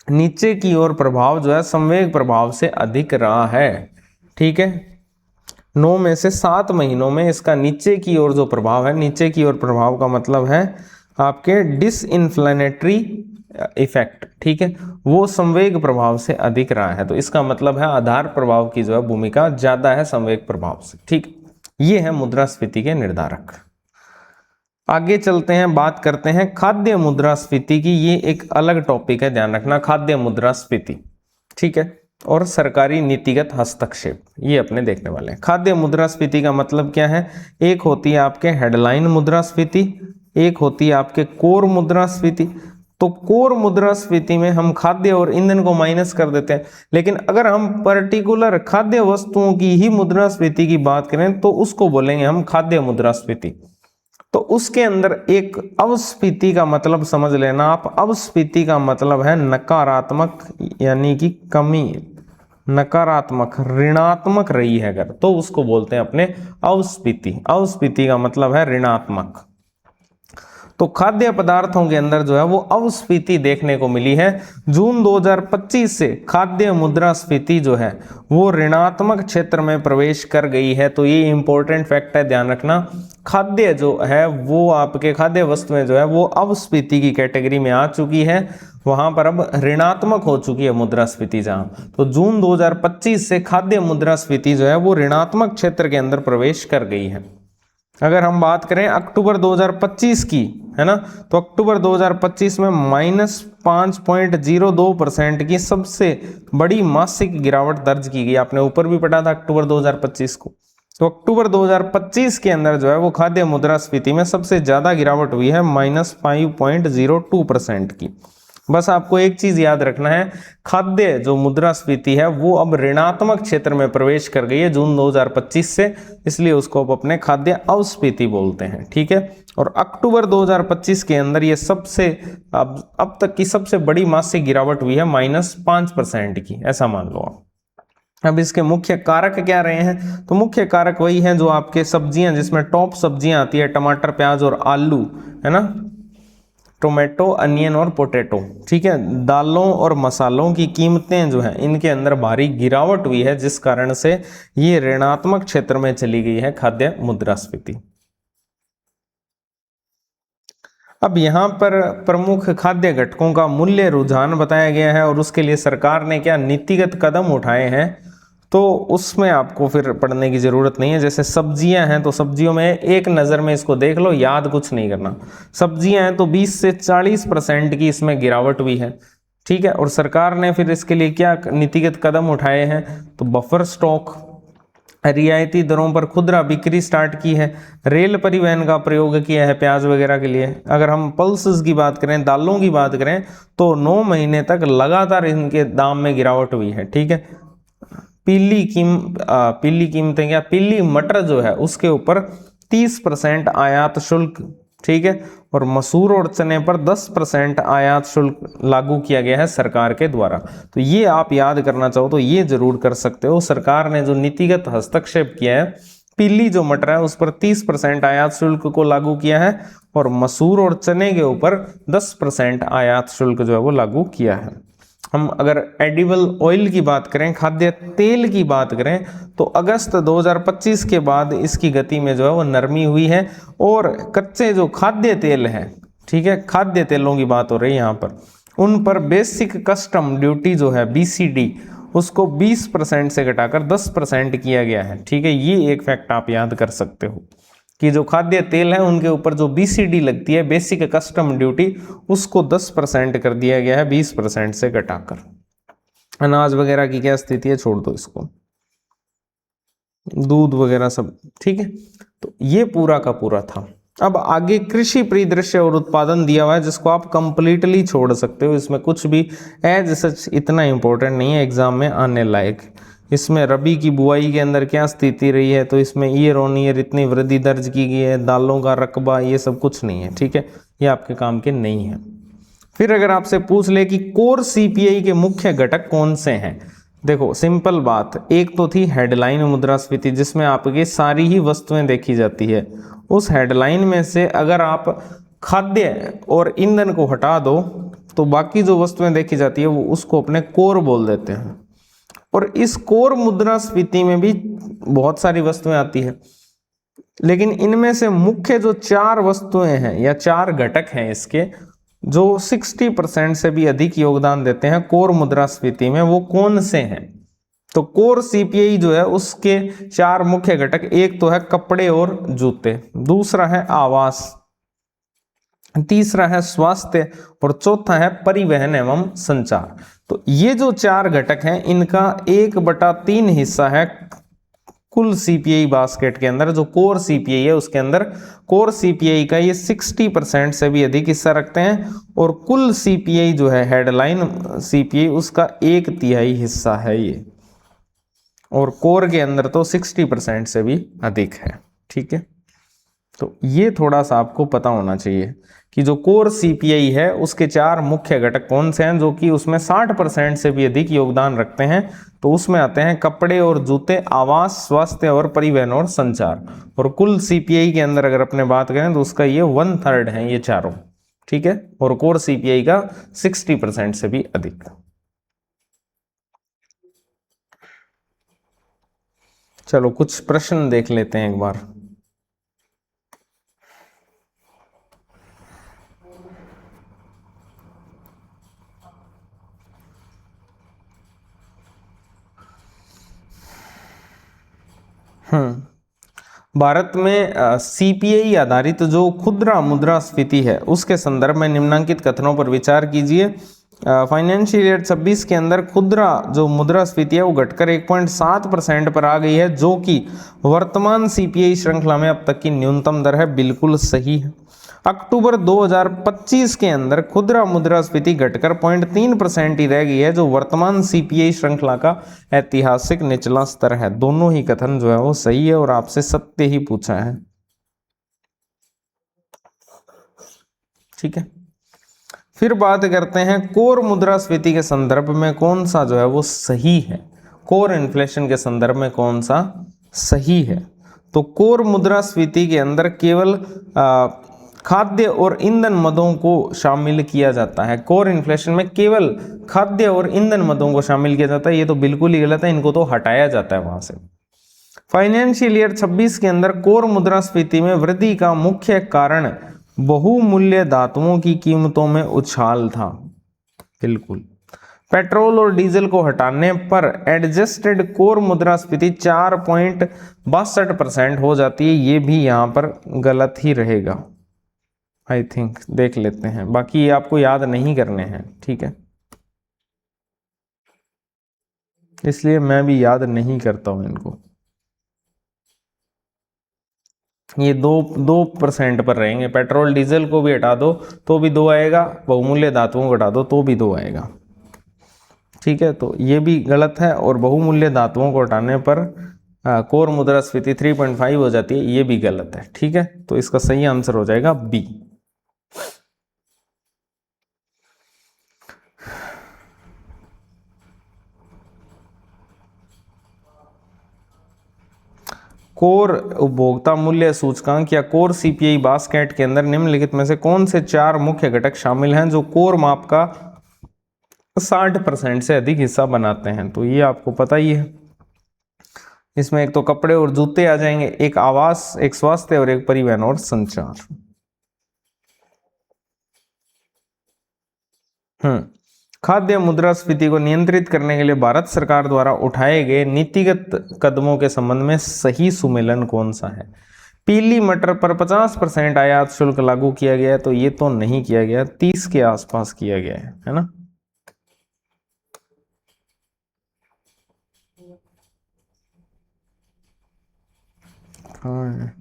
Speaker 1: नीचे की ओर प्रभाव जो है संवेग प्रभाव से अधिक रहा है। ठीक है, 9 में से 7 महीनों में इसका नीचे की ओर जो प्रभाव है, नीचे की ओर प्रभाव का मतलब है आपके डिसइंफ्लेमेटरी इफेक्ट, ठीक है, वो संवेग प्रभाव से अधिक रहा है। तो इसका मतलब है आधार प्रभाव की जो है भूमिका ज्यादा है संवेग प्रभाव से। ठीक, ये है मुद्रास्फीति के निर्धारक। आगे चलते हैं, बात करते हैं खाद्य मुद्रास्फीति की। ये एक अलग टॉपिक है, ध्यान रखना, खाद्य मुद्रास्फीति। ठीक है, और सरकारी नीतिगत हस्तक्षेप ये अपने देखने वाले हैं। खाद्य मुद्रास्फीति का मतलब क्या है? एक होती है आपके हेडलाइन मुद्रास्फीति, एक होती है आपके कोर मुद्रास्फीति। तो कोर मुद्रास्फीति में हम खाद्य और ईंधन को माइनस कर देते हैं, लेकिन अगर हम पर्टिकुलर खाद्य वस्तुओं की ही मुद्रास्फीति की बात करें तो उसको बोलेंगे हम खाद्य मुद्रास्फीति। तो उसके अंदर एक अवस्फीति का मतलब समझ लेना आप। अवस्फीति का मतलब है नकारात्मक, यानी कि कमी, नकारात्मक, ऋणात्मक रही है अगर, तो उसको बोलते हैं अपने अवस्फीति। अवस्फीति का मतलब है ऋणात्मक। तो खाद्य पदार्थों के अंदर जो है वो अवस्फीति देखने को मिली है। जून 2025 से खाद्य मुद्रास्फीति जो है वो ऋणात्मक क्षेत्र में प्रवेश कर गई है। तो ये इंपॉर्टेंट फैक्ट है, ध्यान रखना। खाद्य जो है वो आपके खाद्य वस्तुएं जो है वो अवस्फीति की कैटेगरी में आ चुकी है, वहां पर अब ऋणात्मक हो चुकी है मुद्रास्फीति जहां। तो जून 2025 से खाद्य मुद्रास्फीति जो है वो ऋणात्मक क्षेत्र के अंदर प्रवेश कर गई है। अगर हम बात करें अक्टूबर 2025 की, है ना, तो अक्टूबर 2025 में -5.02% की सबसे बड़ी मासिक गिरावट दर्ज की गई। आपने ऊपर भी पढ़ा था अक्टूबर 2025 को। तो अक्टूबर 2025 के अंदर जो है वो खाद्य मुद्रास्फीति में सबसे ज्यादा गिरावट हुई है, -5.02% की। बस आपको एक चीज याद रखना है, खाद्य जो मुद्रास्फीति है वो अब ऋणात्मक क्षेत्र में प्रवेश कर गई है जून 2025 से, इसलिए उसको अब अपने खाद्य अवस्फीति बोलते हैं। ठीक है, और अक्टूबर 2025 के अंदर ये सबसे अब तक की सबसे बड़ी मासिक गिरावट हुई है -5% की, ऐसा मान लो आप। अब इसके मुख्य कारक क्या रहे हैं? तो मुख्य कारक वही हैं जो आपके सब्जियां, जिसमें टॉप सब्जियां आती है टमाटर, प्याज और आलू, है ना, टोमेटो, अनियन और पोटैटो। ठीक है, दालों और मसालों की कीमतें जो हैं इनके अंदर भारी गिरावट हुई है, जिस कारण से ये ऋणात्मक क्षेत्र में चली गई है खाद्य मुद्रास्फीति। अब यहाँ पर प्रमुख खाद्य घटकों का मूल्य रुझान बताया गया है और उसके लिए सरकार ने क्या नीतिगत कदम उठाए हैं, तो उसमें आपको फिर पढ़ने की ज़रूरत नहीं है। जैसे सब्जियां हैं तो सब्जियों में एक नज़र में इसको देख लो, याद कुछ नहीं करना। सब्जियां हैं तो 20 से 40% की इसमें गिरावट हुई है। ठीक है, और सरकार ने फिर इसके लिए क्या नीतिगत कदम उठाए हैं, तो बफर स्टॉक, रियायती दरों पर खुदरा बिक्री स्टार्ट की है, रेल परिवहन का प्रयोग किया है प्याज वगैरह के लिए। अगर हम पल्सेस की बात करें, दालों की बात करें, तो 9 महीने तक लगातार इनके दाम में गिरावट हुई है। ठीक है, पीली कीमतें क्या, पीली मटर जो है उसके ऊपर 30% आयात शुल्क, ठीक है, और मसूर और चने पर 10% आयात शुल्क लागू किया गया है सरकार के द्वारा। तो ये आप याद करना चाहो तो ये जरूर कर सकते हो। सरकार ने जो नीतिगत हस्तक्षेप किया है, पीली जो मटर है उस पर 30% आयात शुल्क को लागू किया है और मसूर और चने के ऊपर 10% आयात शुल्क जो है वो लागू किया है। हम अगर एडिबल ऑयल की बात करें, खाद्य तेल की बात करें, तो अगस्त 2025 के बाद इसकी गति में जो है वो नरमी हुई है और कच्चे जो खाद्य तेल है, ठीक है, खाद्य तेलों की बात हो रही है यहाँ पर, उन पर बेसिक कस्टम ड्यूटी जो है BCD उसको 20% से घटाकर 10% किया गया है। ठीक है, ये एक फैक्ट आप याद कर सकते हो कि जो खाद्य तेल है उनके ऊपर जो BCD लगती है, बेसिक कस्टम ड्यूटी, उसको 10% कर दिया गया है 20% से घटाकर। अनाज वगैरह की क्या स्थिति है, छोड़ दो इसको। दूध वगैरह सब, ठीक है। तो ये पूरा का पूरा था। अब आगे कृषि परिदृश्य और उत्पादन दिया हुआ है, जिसको आप कंप्लीटली छोड़ सकते हो, इसमें कुछ भी एज सच इतना इंपॉर्टेंट नहीं है एग्जाम में आने लायक। इसमें रबी की बुआई के अंदर क्या स्थिति रही है, तो इसमें ईयर ऑन ईयर इतनी वृद्धि दर्ज की गई है, दालों का रकबा, ये सब कुछ नहीं है, ठीक है, ये आपके काम के नहीं है। फिर अगर आपसे पूछ ले कि कोर सीपीआई के मुख्य घटक कौन से हैं, देखो सिंपल बात, एक तो थी हेडलाइन मुद्रास्फीति, जिसमें आपकी सारी ही वस्तुएं देखी जाती है। उस हेडलाइन में से अगर आप खाद्य और ईंधन को हटा दो तो बाकी जो वस्तुएं देखी जाती है वो उसको अपने कोर बोल देते हैं। और इस कोर मुद्रास्फीति में भी बहुत सारी वस्तुएं आती है, लेकिन इनमें से मुख्य जो 4 वस्तुएं हैं या 4 घटक हैं इसके, जो 60% से भी अधिक योगदान देते हैं कोर मुद्रास्फीति में, वो कौन से हैं? तो कोर सीपीआई जो है उसके 4 मुख्य घटक, एक तो है कपड़े और जूते, दूसरा है आवास, तीसरा है स्वास्थ्य और चौथा है परिवहन एवं संचार। तो ये जो 4 घटक हैं इनका 1/3 हिस्सा है कुल सीपीआई बास्केट के अंदर। जो कोर सीपीआई है उसके अंदर कोर सीपीआई का ये 60% से भी अधिक हिस्सा रखते हैं, और कुल सीपीआई जो है हेडलाइन सीपीआई उसका 1/3 हिस्सा है ये, और कोर के अंदर तो 60% से भी अधिक है, ठीक है। तो ये थोड़ा सा आपको पता होना चाहिए कि जो कोर सीपीआई है उसके 4 मुख्य घटक कौन से हैं, जो कि उसमें 60% से भी अधिक योगदान रखते हैं। तो उसमें आते हैं कपड़े और जूते, आवास, स्वास्थ्य और परिवहन और संचार। और कुल सीपीआई के अंदर अगर अपने बात करें तो उसका ये 1/3 है ये चारों, ठीक है, और कोर सीपीआई का 60% से भी अधिक। चलो कुछ प्रश्न देख लेते हैं एक बार। भारत में सीपीआई आधारित जो खुदरा मुद्रास्फीति है उसके संदर्भ में निम्नलिखित कथनों पर विचार कीजिए। फाइनेंशियल ईयर 26 के अंदर खुदरा जो मुद्रास्फीति है वो घटकर 1.7% पर आ गई है, जो कि वर्तमान सीपीआई श्रृंखला में अब तक की न्यूनतम दर है। बिल्कुल सही है। अक्टूबर 2025 के अंदर खुदरा मुद्रास्फीति घटकर 0.3% ही रह गई है, जो वर्तमान सीपीआई श्रृंखला का ऐतिहासिक निचला स्तर है। दोनों ही कथन जो है वो सही है और आपसे सत्य ही पूछा है, ठीक है। फिर बात करते हैं कोर मुद्रास्फीति के संदर्भ में कौन सा जो है वो सही है, कोर इन्फ्लेशन के संदर्भ में कौन सा सही है। तो कोर मुद्रास्फीति के अंदर केवल खाद्य और ईंधन मदों को शामिल किया जाता है। कोर इन्फ्लेशन में केवल खाद्य और ईंधन मदों को शामिल किया जाता है, ये तो बिल्कुल ही गलत है, इनको तो हटाया जाता है वहां से। फाइनेंशियल ईयर 26 के अंदर कोर मुद्रास्फीति में वृद्धि का मुख्य कारण बहुमूल्य धातुओं की कीमतों में उछाल था। बिल्कुल। पेट्रोल और डीजल को हटाने पर एडजस्टेड कोर मुद्रास्फीति 4.62% हो जाती है। ये भी यहां पर गलत ही रहेगा, आई थिंक। देख लेते हैं, बाकी ये आपको याद नहीं करने हैं, ठीक है, इसलिए मैं भी याद नहीं करता हूं इनको। ये 2% पर रहेंगे। पेट्रोल डीजल को भी हटा दो तो भी 2 आएगा, बहुमूल्य धातुओं को हटा दो तो भी 2 आएगा, ठीक है। तो ये भी गलत है, और बहुमूल्य धातुओं को हटाने पर कोर मुद्रास्फीति 3.5 हो जाती है, ये भी गलत है, ठीक है। तो इसका सही आंसर हो जाएगा बी। कोर उपभोक्ता मूल्य सूचकांक या कोर सीपीआई बास्केट के अंदर निम्नलिखित में से कौन से 4 मुख्य घटक शामिल हैं जो कोर माप का 60% से अधिक हिस्सा बनाते हैं? तो ये आपको पता ही है। इसमें एक तो कपड़े और जूते आ जाएंगे, एक आवास, एक स्वास्थ्य और एक परिवहन और संचार। खाद्य मुद्रास्फीति को नियंत्रित करने के लिए भारत सरकार द्वारा उठाए गए नीतिगत कदमों के संबंध में सही सुमेलन कौन सा है? पीली मटर पर 50% आयात शुल्क लागू किया गया है, तो ये तो नहीं किया गया, 30 के आसपास किया गया है ना। कहाँ है?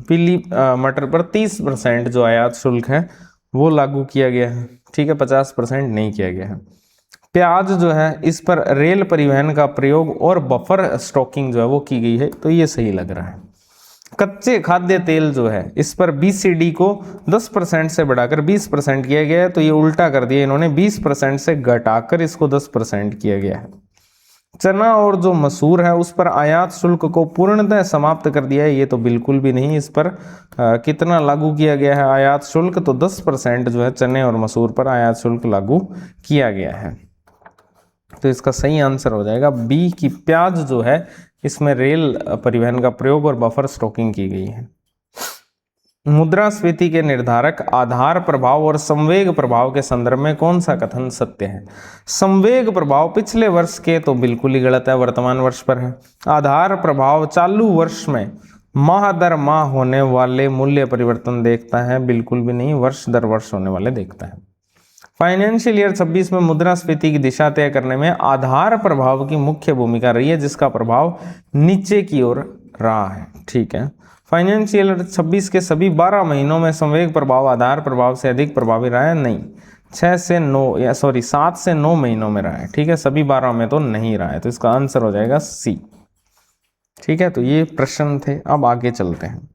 Speaker 1: पीली मटर पर 30% जो आयात शुल्क है वो लागू किया गया है, ठीक है, 50% नहीं किया गया है। प्याज जो है इस पर रेल परिवहन का प्रयोग और बफर स्टॉकिंग जो है वो की गई है, तो ये सही लग रहा है। कच्चे खाद्य तेल जो है इस पर BCD को 10% से बढ़ाकर 20% किया गया है, तो ये उल्टा कर दिया इन्होंने, 20% से घटाकर इसको 10% किया गया है। चना और जो मसूर है उस पर आयात शुल्क को पूर्णतः समाप्त कर दिया है, ये तो बिल्कुल भी नहीं। इस पर कितना लागू किया गया है आयात शुल्क, तो 10% जो है चने और मसूर पर आयात शुल्क लागू किया गया है। तो इसका सही आंसर हो जाएगा बी की प्याज जो है इसमें रेल परिवहन का प्रयोग और बफर स्टॉकिंग की गई है। मुद्रास्फीति के निर्धारक आधार प्रभाव और संवेग प्रभाव के संदर्भ में कौन सा कथन सत्य है? संवेग प्रभाव पिछले वर्ष के तो बिल्कुल ही गलत है, वर्तमान वर्ष पर है। आधार प्रभाव चालू वर्ष में माह दर माह होने वाले मूल्य परिवर्तन देखता है, बिल्कुल भी नहीं, वर्ष दर वर्ष होने वाले देखता है। फाइनेंशियल ईयर 26 में मुद्रास्फीति की दिशा तय करने में आधार प्रभाव की मुख्य भूमिका रही है, जिसका प्रभाव नीचे की ओर रहा है, ठीक है। फाइनेंशियल ईयर 26 के सभी 12 महीनों में संवेग प्रभाव आधार प्रभाव से अधिक प्रभावी रहा है, नहीं, 7 से 9 महीनों में रहा है, ठीक है, सभी 12 में तो नहीं रहा है, तो इसका आंसर हो जाएगा सी, ठीक है। तो ये प्रश्न थे, अब आगे चलते हैं।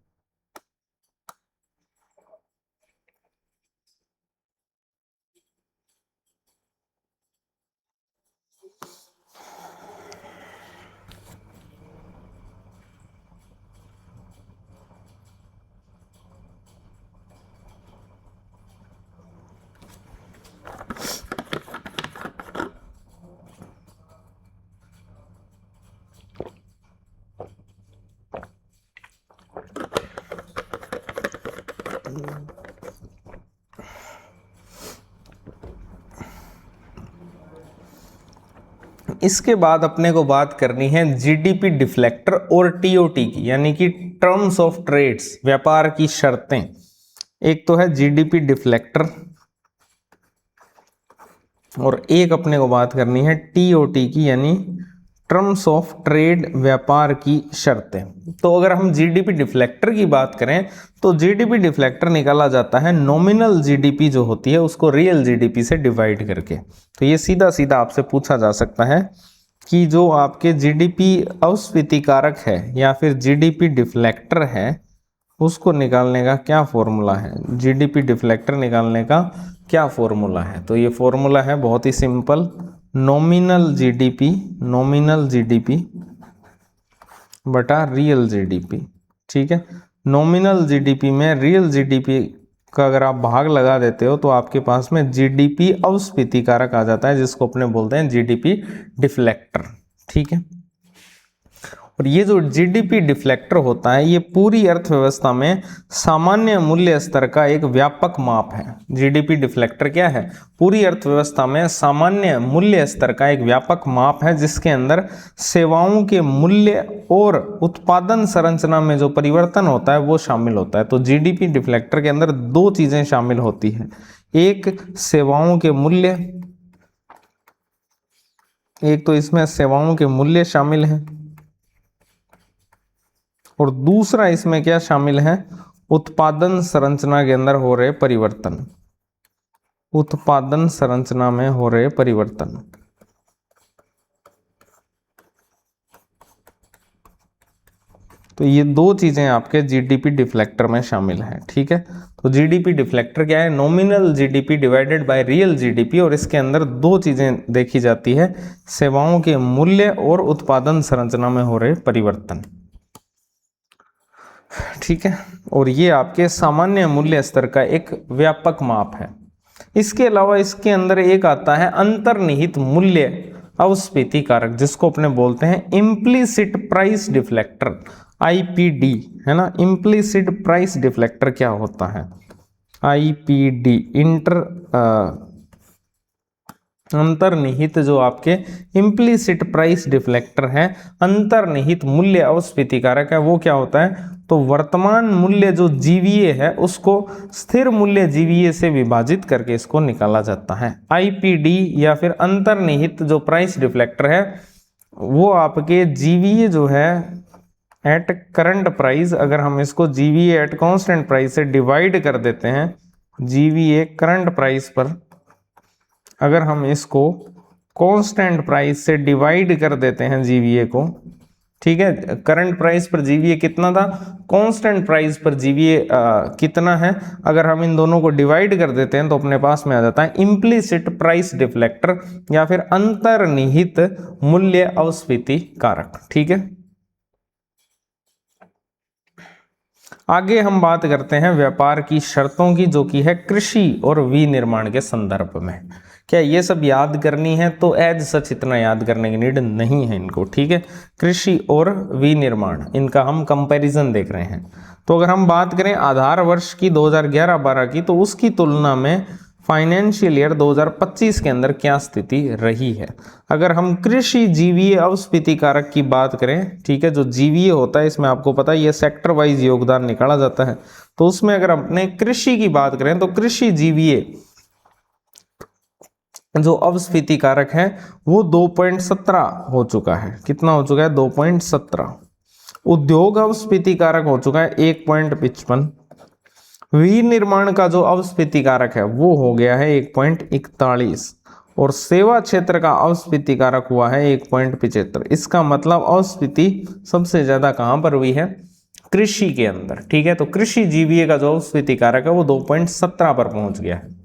Speaker 1: इसके बाद अपने को बात करनी है जीडीपी डिफ्लेक्टर और टीओटी की, यानी कि टर्म्स ऑफ ट्रेड्स, व्यापार की शर्तें। एक तो है जीडीपी डिफ्लेक्टर और एक अपने को बात करनी है टीओटी की, यानी टर्म्स ऑफ ट्रेड, व्यापार की शर्तें। तो अगर हम जीडीपी डिफ्लेक्टर की बात करें तो जीडीपी डिफ्लेक्टर निकाला जाता है नॉमिनल जीडीपी जो होती है उसको रियल जीडीपी से डिवाइड करके। तो ये सीधा सीधा आपसे पूछा जा सकता है कि जो आपके जीडीपी अस्फीति कारक है या फिर जीडीपी डिफ्लेक्टर है उसको निकालने का क्या फॉर्मूला है, जीडीपी डिफ्लेक्टर निकालने का क्या फॉर्मूला है। तो ये फॉर्मूला है बहुत ही सिंपल, नॉमिनल जीडीपी बटा रियल जीडीपी, ठीक है। नॉमिनल जीडीपी में रियल जीडीपी का अगर आप भाग लगा देते हो तो आपके पास में जीडीपी अस्फीति कारक आ जाता है, जिसको अपने बोलते हैं जीडीपी डिफ्लेक्टर, ठीक है। और ये जो जीडीपी डिफ्लेक्टर होता है ये पूरी अर्थव्यवस्था में सामान्य मूल्य स्तर का एक व्यापक माप है। जीडीपी डिफ्लेक्टर क्या है? पूरी अर्थव्यवस्था में सामान्य मूल्य स्तर का एक व्यापक माप है, जिसके अंदर सेवाओं के मूल्य और उत्पादन संरचना में जो परिवर्तन होता है वो शामिल होता है। तो जीडीपी डिफ्लेक्टर के अंदर दो चीजें शामिल होती है, एक सेवाओं के मूल्य, एक तो इसमें सेवाओं के मूल्य शामिल है और दूसरा इसमें क्या शामिल है, उत्पादन संरचना के अंदर हो रहे परिवर्तन, उत्पादन संरचना में हो रहे परिवर्तन। तो ये दो चीजें आपके जीडीपी डिफ्लेक्टर में शामिल है, ठीक है। तो जीडीपी डिफ्लेक्टर क्या है? Nominal GDP divided by real GDP, और इसके अंदर दो चीजें देखी जाती है, सेवाओं के मूल्य और उत्पादन संरचना में हो रहे परिवर्तन, ठीक है। और ये आपके सामान्य मूल्य स्तर का एक व्यापक माप है। इसके अलावा इसके अंदर एक आता है अंतर्निहित मूल्य अस्फीति कारक, जिसको अपने बोलते हैं इम्प्लीसिट प्राइस डिफ्लेक्टर, आईपीडी, है ना। इम्प्लीसिट प्राइस डिफ्लेक्टर क्या होता है? आईपीडी, अंतर्निहित जो आपके इम्प्लीसिट प्राइस डिफ्लेक्टर है, अंतर्निहित मूल्य अस्फीति कारक है, वो क्या होता है? तो वर्तमान मूल्य जो जीवीए है उसको स्थिर मूल्य जीवीए से विभाजित करके इसको निकाला जाता है। आईपीडी या फिर अंतर्निहित जो प्राइस डिफ्लेक्टर है वो आपके जीवीए जो है एट करंट प्राइस, अगर हम इसको जीवीए एट कांस्टेंट प्राइस से डिवाइड कर देते हैं, जीवीए करंट प्राइस पर अगर हम इसको कांस्टेंट प्राइस से डिवाइड कर देते हैं जीवीए को, ठीक है, करंट प्राइस पर जीवीए कितना था, कांस्टेंट प्राइस पर जीवीए कितना है, अगर हम इन दोनों को डिवाइड कर देते हैं तो अपने पास में आ जाता है इम्प्लिसिट प्राइस डिफ्लेक्टर या फिर अंतर्निहित मूल्य अस्फीति कारक। ठीक है, आगे हम बात करते हैं व्यापार की शर्तों की, जो कि है कृषि और विनिर्माण के संदर्भ में। क्या ये सब याद करनी है? तो एज सच इतना याद करने की नीड नहीं है इनको। ठीक है, कृषि और विनिर्माण इनका हम कंपैरिजन देख रहे हैं। तो अगर हम बात करें आधार वर्ष की 2011-12 की, तो उसकी तुलना में फाइनेंशियल ईयर 2025 के अंदर क्या स्थिति रही है। अगर हम कृषि जीवीए अस्फीति कारक की बात करें, ठीक है, जो जीवीए होता है इसमें आपको पता है ये सेक्टर वाइज योगदान निकाला जाता है, तो उसमें अगर अपने कृषि की बात करें तो कृषि जीवीए जो अस्फीति कारक है वो 2.17 हो चुका है। कितना हो चुका है? 2.17। उद्योग अस्फीति कारक हो चुका है 1.55। विनिर्माण का जो अस्फीति कारक है वो हो गया है 1.41 और सेवा क्षेत्र का अस्फीति कारक हुआ है 1.75। इसका मतलब अस्फीति सबसे ज्यादा कहां पर हुई है? कृषि के अंदर। ठीक है, तो कृषि जीवीए का जो अस्फीति कारक है वो 2.17 पर पहुंच गया है।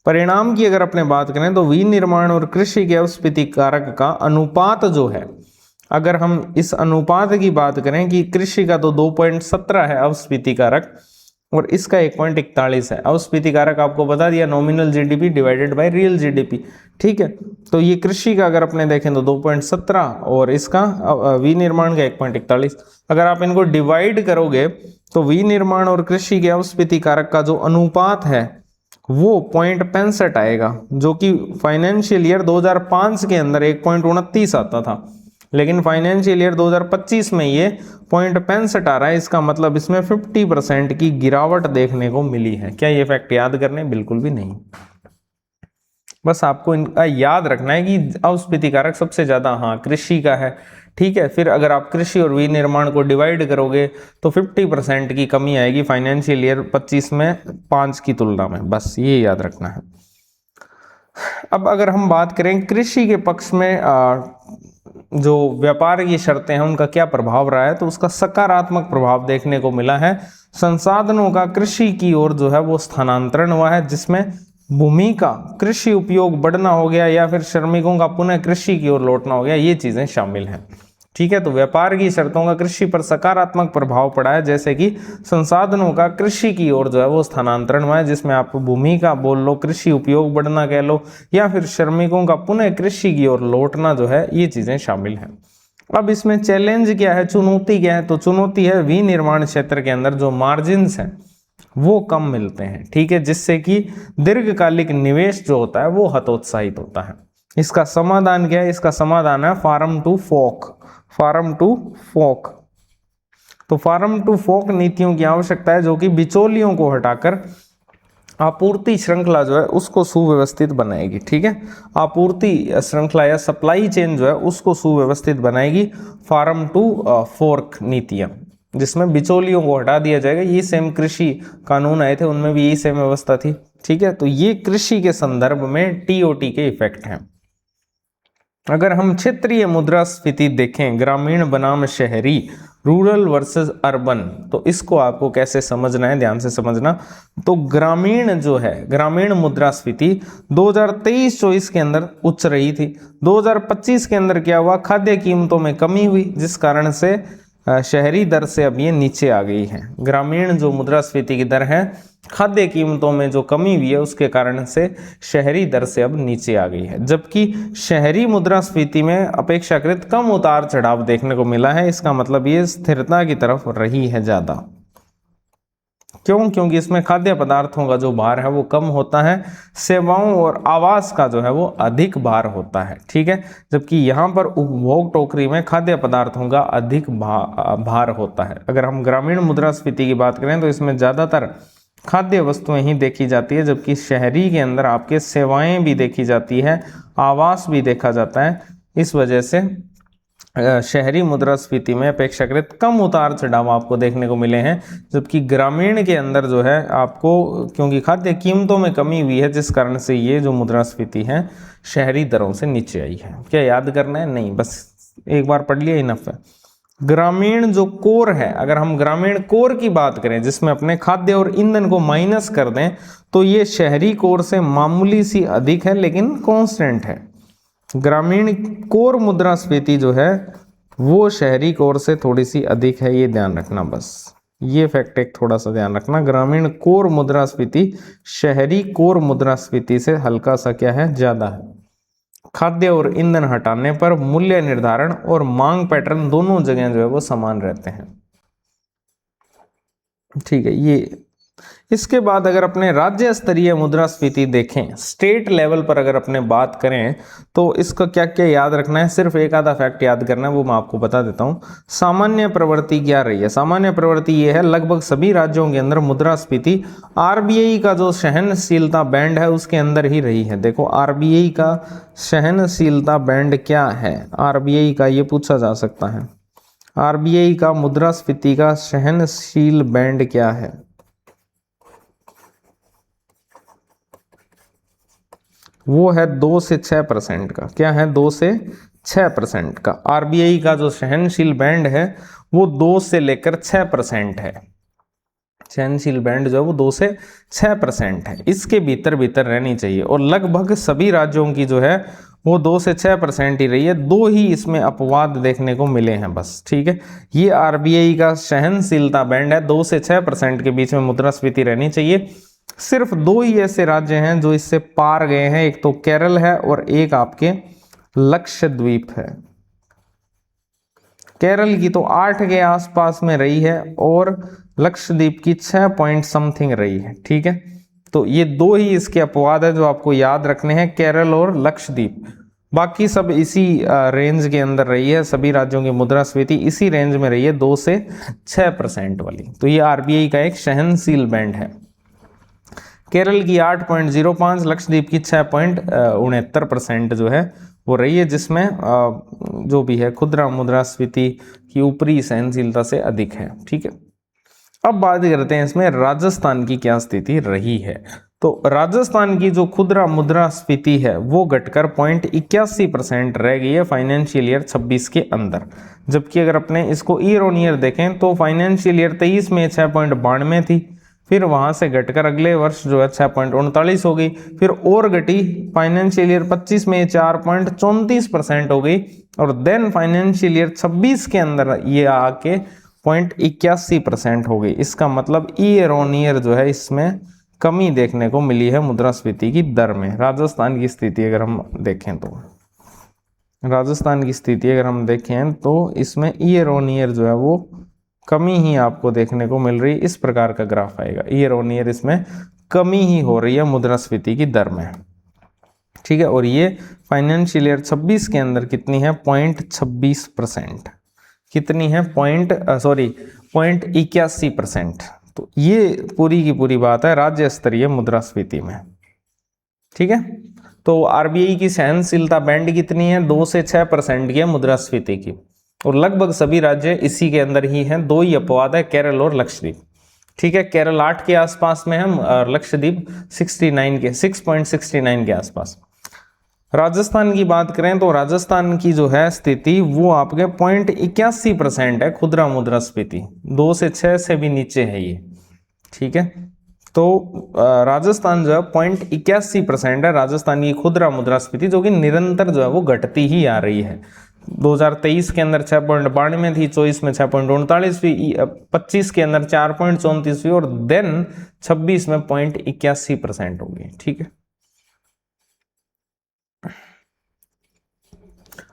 Speaker 1: परिणाम की अगर अपने बात करें तो विनिर्माण और कृषि के अस्फीति कारक का अनुपात जो है, अगर हम इस अनुपात की बात करें कि कृषि का तो 2.17 है अस्फीति कारक और इसका 1.41 है। अस्फीति कारक आपको बता दिया, nominal GDP divided by real GDP. ठीक है, तो ये कृषि का अगर अपने देखें तो 2.17 और इसका विनिर्माण का 1.41। अगर आप इनको डिवाइड करोगे तो विनिर्माण और कृषि के अस्फीति कारक का जो अनुपात है वो 0.65 आएगा, जो कि फाइनेंशियल ईयर 2005 के अंदर 1.29 आता था, लेकिन फाइनेंशियल ईयर 2025 में ये 0.65 आ रहा है। इसका मतलब इसमें 50% की गिरावट देखने को मिली है। क्या ये फैक्ट याद करने? बिल्कुल भी नहीं, बस आपको इनका याद रखना है कि अस्फीति कारक सबसे ज्यादा हाँ कृषि का है। ठीक है, फिर अगर आप कृषि और विनिर्माण को डिवाइड करोगे तो 50% की कमी आएगी फाइनेंशियल ईयर 25 में 5 की तुलना में, बस ये याद रखना है। अब अगर हम बात करें कृषि के पक्ष में जो व्यापार की शर्तें हैं उनका क्या प्रभाव रहा है, तो उसका सकारात्मक प्रभाव देखने को मिला है। संसाधनों का कृषि की ओर जो है वो स्थानांतरण हुआ है, जिसमें भूमि का कृषि उपयोग बढ़ना हो गया या फिर श्रमिकों का पुनः कृषि की ओर लौटना हो गया, ये चीजें शामिल हैं। ठीक है, तो व्यापार की शर्तों का कृषि पर सकारात्मक प्रभाव पड़ा है, जैसे कि संसाधनों का कृषि की ओर जो है वो स्थानांतरण हुआ है, जिसमें आप भूमि का बोल लो, कृषि उपयोग बढ़ना कह लो, या फिर श्रमिकों का पुनः कृषि की ओर लौटना जो है, ये चीजें शामिल हैं। अब इसमें चैलेंज क्या है, चुनौती क्या है? तो चुनौती है विनिर्माण क्षेत्र के अंदर जो मार्जिन्स हैं वो कम मिलते हैं। ठीक है, जिससे कि दीर्घकालिक निवेश जो होता है वो हतोत्साहित होता है। इसका समाधान क्या है? इसका समाधान है farm to fork. Farm to fork, तो फार्म टू फोक नीतियों की आवश्यकता है, जो कि बिचौलियों को हटाकर आपूर्ति श्रृंखला जो है उसको सुव्यवस्थित बनाएगी। ठीक है, आपूर्ति श्रृंखला या सप्लाई चेन जो है उसको सुव्यवस्थित बनाएगी फार्म टू फोर्क नीतियां, जिसमें बिचौलियों को हटा दिया जाएगा। ये सेम कृषि कानून आए थे, उनमें भी यही सेम व्यवस्था थी। ठीक है, तो ये कृषि के संदर्भ में टीओटी के इफेक्ट हैं। अगर हम क्षेत्रीय मुद्रास्फीति देखें, ग्रामीण बनाम शहरी, रूरल वर्सेस अर्बन, तो इसको आपको कैसे समझना है, ध्यान से समझना। तो ग्रामीण जो है, ग्रामीण मुद्रास्फीति 2023-24 के अंदर उच्च रही थी। 2025 के अंदर क्या हुआ? खाद्य कीमतों में कमी हुई, जिस कारण से शहरी दर से अब ये नीचे आ गई है। ग्रामीण जो मुद्रास्फीति की दर है, खाद्य कीमतों में जो कमी हुई है उसके कारण से शहरी दर से अब नीचे आ गई है, जबकि शहरी मुद्रास्फीति में अपेक्षाकृत कम उतार चढ़ाव देखने को मिला है। इसका मतलब ये स्थिरता की तरफ रही है ज्यादा। क्यों? क्योंकि इसमें खाद्य पदार्थों का जो भार है वो कम होता है, सेवाओं और आवास का जो है वो अधिक भार होता है। ठीक है, जबकि यहाँ पर उपभोग टोकरी में खाद्य पदार्थों का अधिक भार होता है। अगर हम ग्रामीण मुद्रास्फीति की बात करें तो इसमें ज़्यादातर खाद्य वस्तुएं ही देखी जाती है, जबकि शहरी के अंदर आपके सेवाएं भी देखी जाती है, आवास भी देखा जाता है। इस वजह से शहरी मुद्रास्फीति में अपेक्षाकृत कम उतार चढ़ाव आपको देखने को मिले हैं, जबकि ग्रामीण के अंदर जो है आपको, क्योंकि खाद्य कीमतों में कमी हुई है, जिस कारण से ये जो मुद्रास्फीति है शहरी दरों से नीचे आई है। क्या याद करना है? नहीं, बस एक बार पढ़ लिया इनफ है। ग्रामीण जो कोर है, अगर हम ग्रामीण कोर की बात करें जिसमें अपने खाद्य और ईंधन को माइनस कर दें, तो ये शहरी कोर से मामूली सी अधिक है, लेकिन कांस्टेंट है। ग्रामीण कोर मुद्रास्फीति जो है वो शहरी कोर से थोड़ी सी अधिक है, ये ध्यान रखना। बस ये फैक्ट एक थोड़ा सा ध्यान रखना, ग्रामीण कोर मुद्रास्फीति शहरी कोर मुद्रास्फीति से हल्का सा क्या है, ज्यादा है। खाद्य और ईंधन हटाने पर मूल्य निर्धारण और मांग पैटर्न दोनों जगह जो है वो समान रहते हैं। ठीक है, ये इसके बाद अगर अपने राज्य स्तरीय मुद्रास्फीति देखें, स्टेट लेवल पर अगर अपने बात करें, तो इसका क्या क्या याद रखना है, सिर्फ एक आधा फैक्ट याद करना है, वो मैं आपको बता देता हूं। सामान्य प्रवृत्ति क्या रही है? सामान्य प्रवृत्ति ये है, लगभग सभी राज्यों के अंदर मुद्रास्फीति आरबीआई का जो सहनशीलता बैंड है उसके अंदर ही रही है। देखो आरबीआई का सहनशीलता बैंड क्या है, आरबीआई का ये पूछा जा सकता है। आरबीआई का मुद्रास्फीति का सहनशील बैंड क्या है? वो है 2 से 6% का। क्या है? 2 से 6% का। आरबीआई का जो सहनशील बैंड है वो 2 से लेकर 6% है। सहनशील बैंड जो है वो 2 से 6% है, इसके भीतर भीतर रहनी चाहिए। और लगभग सभी राज्यों की जो है वो 2 से 6% ही रही है। दो ही इसमें अपवाद देखने को मिले हैं बस। ठीक है, ये आरबीआई का सहनशीलता बैंड है, 2 से 6% के बीच में मुद्रास्फीति रहनी चाहिए। सिर्फ दो ही ऐसे राज्य हैं जो इससे पार गए हैं, एक तो केरल है और एक आपके लक्षद्वीप है। केरल की तो 8 के आसपास में रही है और लक्षद्वीप की 6 पॉइंट समथिंग रही है। ठीक है, तो ये दो ही इसके अपवाद है जो आपको याद रखने हैं, केरल और लक्षद्वीप। बाकी सब इसी रेंज के अंदर रही है, सभी राज्यों की मुद्रास्फीति इसी रेंज में रही है, 2 से 6% वाली। तो ये आरबीआई का एक सहनशील बैंड है। केरल की 8.05, लक्षद्वीप की 6.69% जो है वो रही है, जिसमें जो भी है खुदरा मुद्रास्फीति की ऊपरी सहनशीलता से अधिक है। ठीक है, अब बात करते हैं इसमें राजस्थान की क्या स्थिति रही है। तो राजस्थान की जो खुदरा मुद्रास्फीति है वो घटकर 0.81% रह गई है फाइनेंशियल ईयर 26 के अंदर। जबकि अगर अपने इसको ईयर ऑन ईयर देखें तो फाइनेंशियल ईयर 23 में 6.92 थी, फिर वहां से घटकर अगले वर्ष जो है 6.39 हो गई, फिर और घटी फाइनेंशियल ईयर 25 में 4.34% हो गई, और देन फाइनेंशियल ईयर 26 के अंदर ये आके 0.81% हो गई। इसका मतलब ईयर ऑन ईयर जो है इसमें कमी देखने को मिली है मुद्रास्फीति की दर में। राजस्थान की स्थिति अगर हम देखें तो इसमें ईयर ऑन ईयर जो है वो कमी ही आपको देखने को मिल रही है। इस प्रकार का ग्राफ आएगा, ईयर ऑन ईयर इसमें कमी ही हो रही है मुद्रास्फीति की दर में। ठीक है, और ये फाइनेंशियल ईयर 26 के अंदर कितनी है? 0.26%। कितनी है? 0.81%। तो ये पूरी की पूरी बात है राज्य स्तरीय मुद्रास्फीति में। ठीक है, तो आरबीआई की सहनशीलता बैंड कितनी है? 2 से 6% की है मुद्रास्फीति की, और लगभग सभी राज्य इसी के अंदर ही हैं। दो ही अपवाद है, केरल और लक्षद्वीप। ठीक है, केरल 8 के आसपास में है और लक्षद्वीप 6.69 के आसपास। राजस्थान की बात करें तो राजस्थान की जो है स्थिति वो आपके 0.81% है खुदरा मुद्रास्फीति, 2 से 6 से भी नीचे है ये। ठीक है, तो राजस्थान जो है 0.81% है राजस्थान की खुदरा मुद्रास्फीति, जो कि निरंतर जो है वो घटती ही आ रही है। 2023 के अंदर 6.92 थी, 24 में 6.39 हुई, 25 के अंदर 4.34 हुई, और देन 26 में 0.81% हो गई। ठीक है,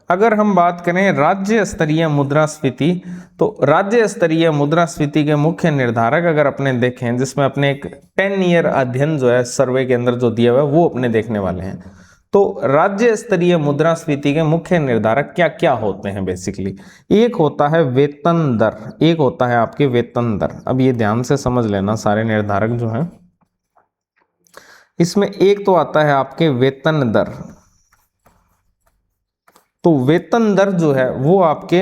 Speaker 1: अगर हम बात करें राज्य स्तरीय मुद्रास्फीति, तो राज्य स्तरीय मुद्रास्फीति के मुख्य निर्धारक अगर अपने देखें, जिसमें अपने एक 10 ईयर अध्ययन जो है सर्वे के अंदर जो दिया हुआ है वो अपने देखने वाले हैं। तो राज्य स्तरीय मुद्रास्फीति के मुख्य निर्धारक क्या क्या होते हैं बेसिकली, एक होता है वेतन दर, एक होता है आपके वेतन दर। अब ये ध्यान से समझ लेना सारे निर्धारक जो हैं, इसमें एक तो आता है आपके वेतन दर। तो वेतन दर जो है वो आपके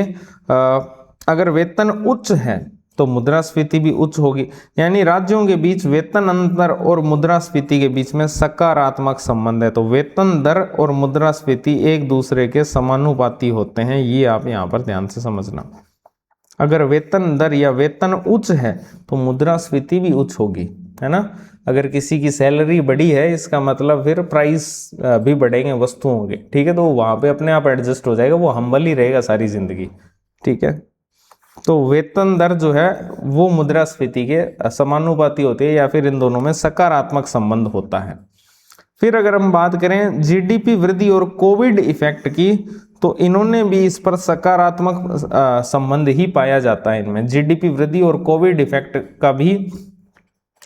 Speaker 1: अगर वेतन उच्च है तो मुद्रास्फीति भी उच्च होगी, यानी राज्यों के बीच वेतन अंतर और मुद्रास्फीति के बीच में सकारात्मक संबंध है। तो वेतन दर और मुद्रास्फीति एक दूसरे के समानुपाती होते हैं, ये आप यहां पर ध्यान से समझना। अगर वेतन दर या वेतन उच्च है तो मुद्रास्फीति भी उच्च होगी, है ना। अगर किसी की सैलरी बड़ी है इसका मतलब फिर प्राइस भी बढ़ेंगे वस्तुओं के, ठीक है, तो वहां पे अपने आप एडजस्ट हो जाएगा, वो हम्बल ही रहेगा सारी जिंदगी, ठीक है। तो वेतन दर जो है वो मुद्रास्फीति के समानुपाती होती है या फिर इन दोनों में सकारात्मक संबंध होता है। फिर अगर हम बात करें जीडीपी वृद्धि और कोविड इफेक्ट की, तो इन्होंने भी इस पर सकारात्मक संबंध ही पाया जाता है। इनमें जीडीपी वृद्धि और कोविड इफेक्ट का भी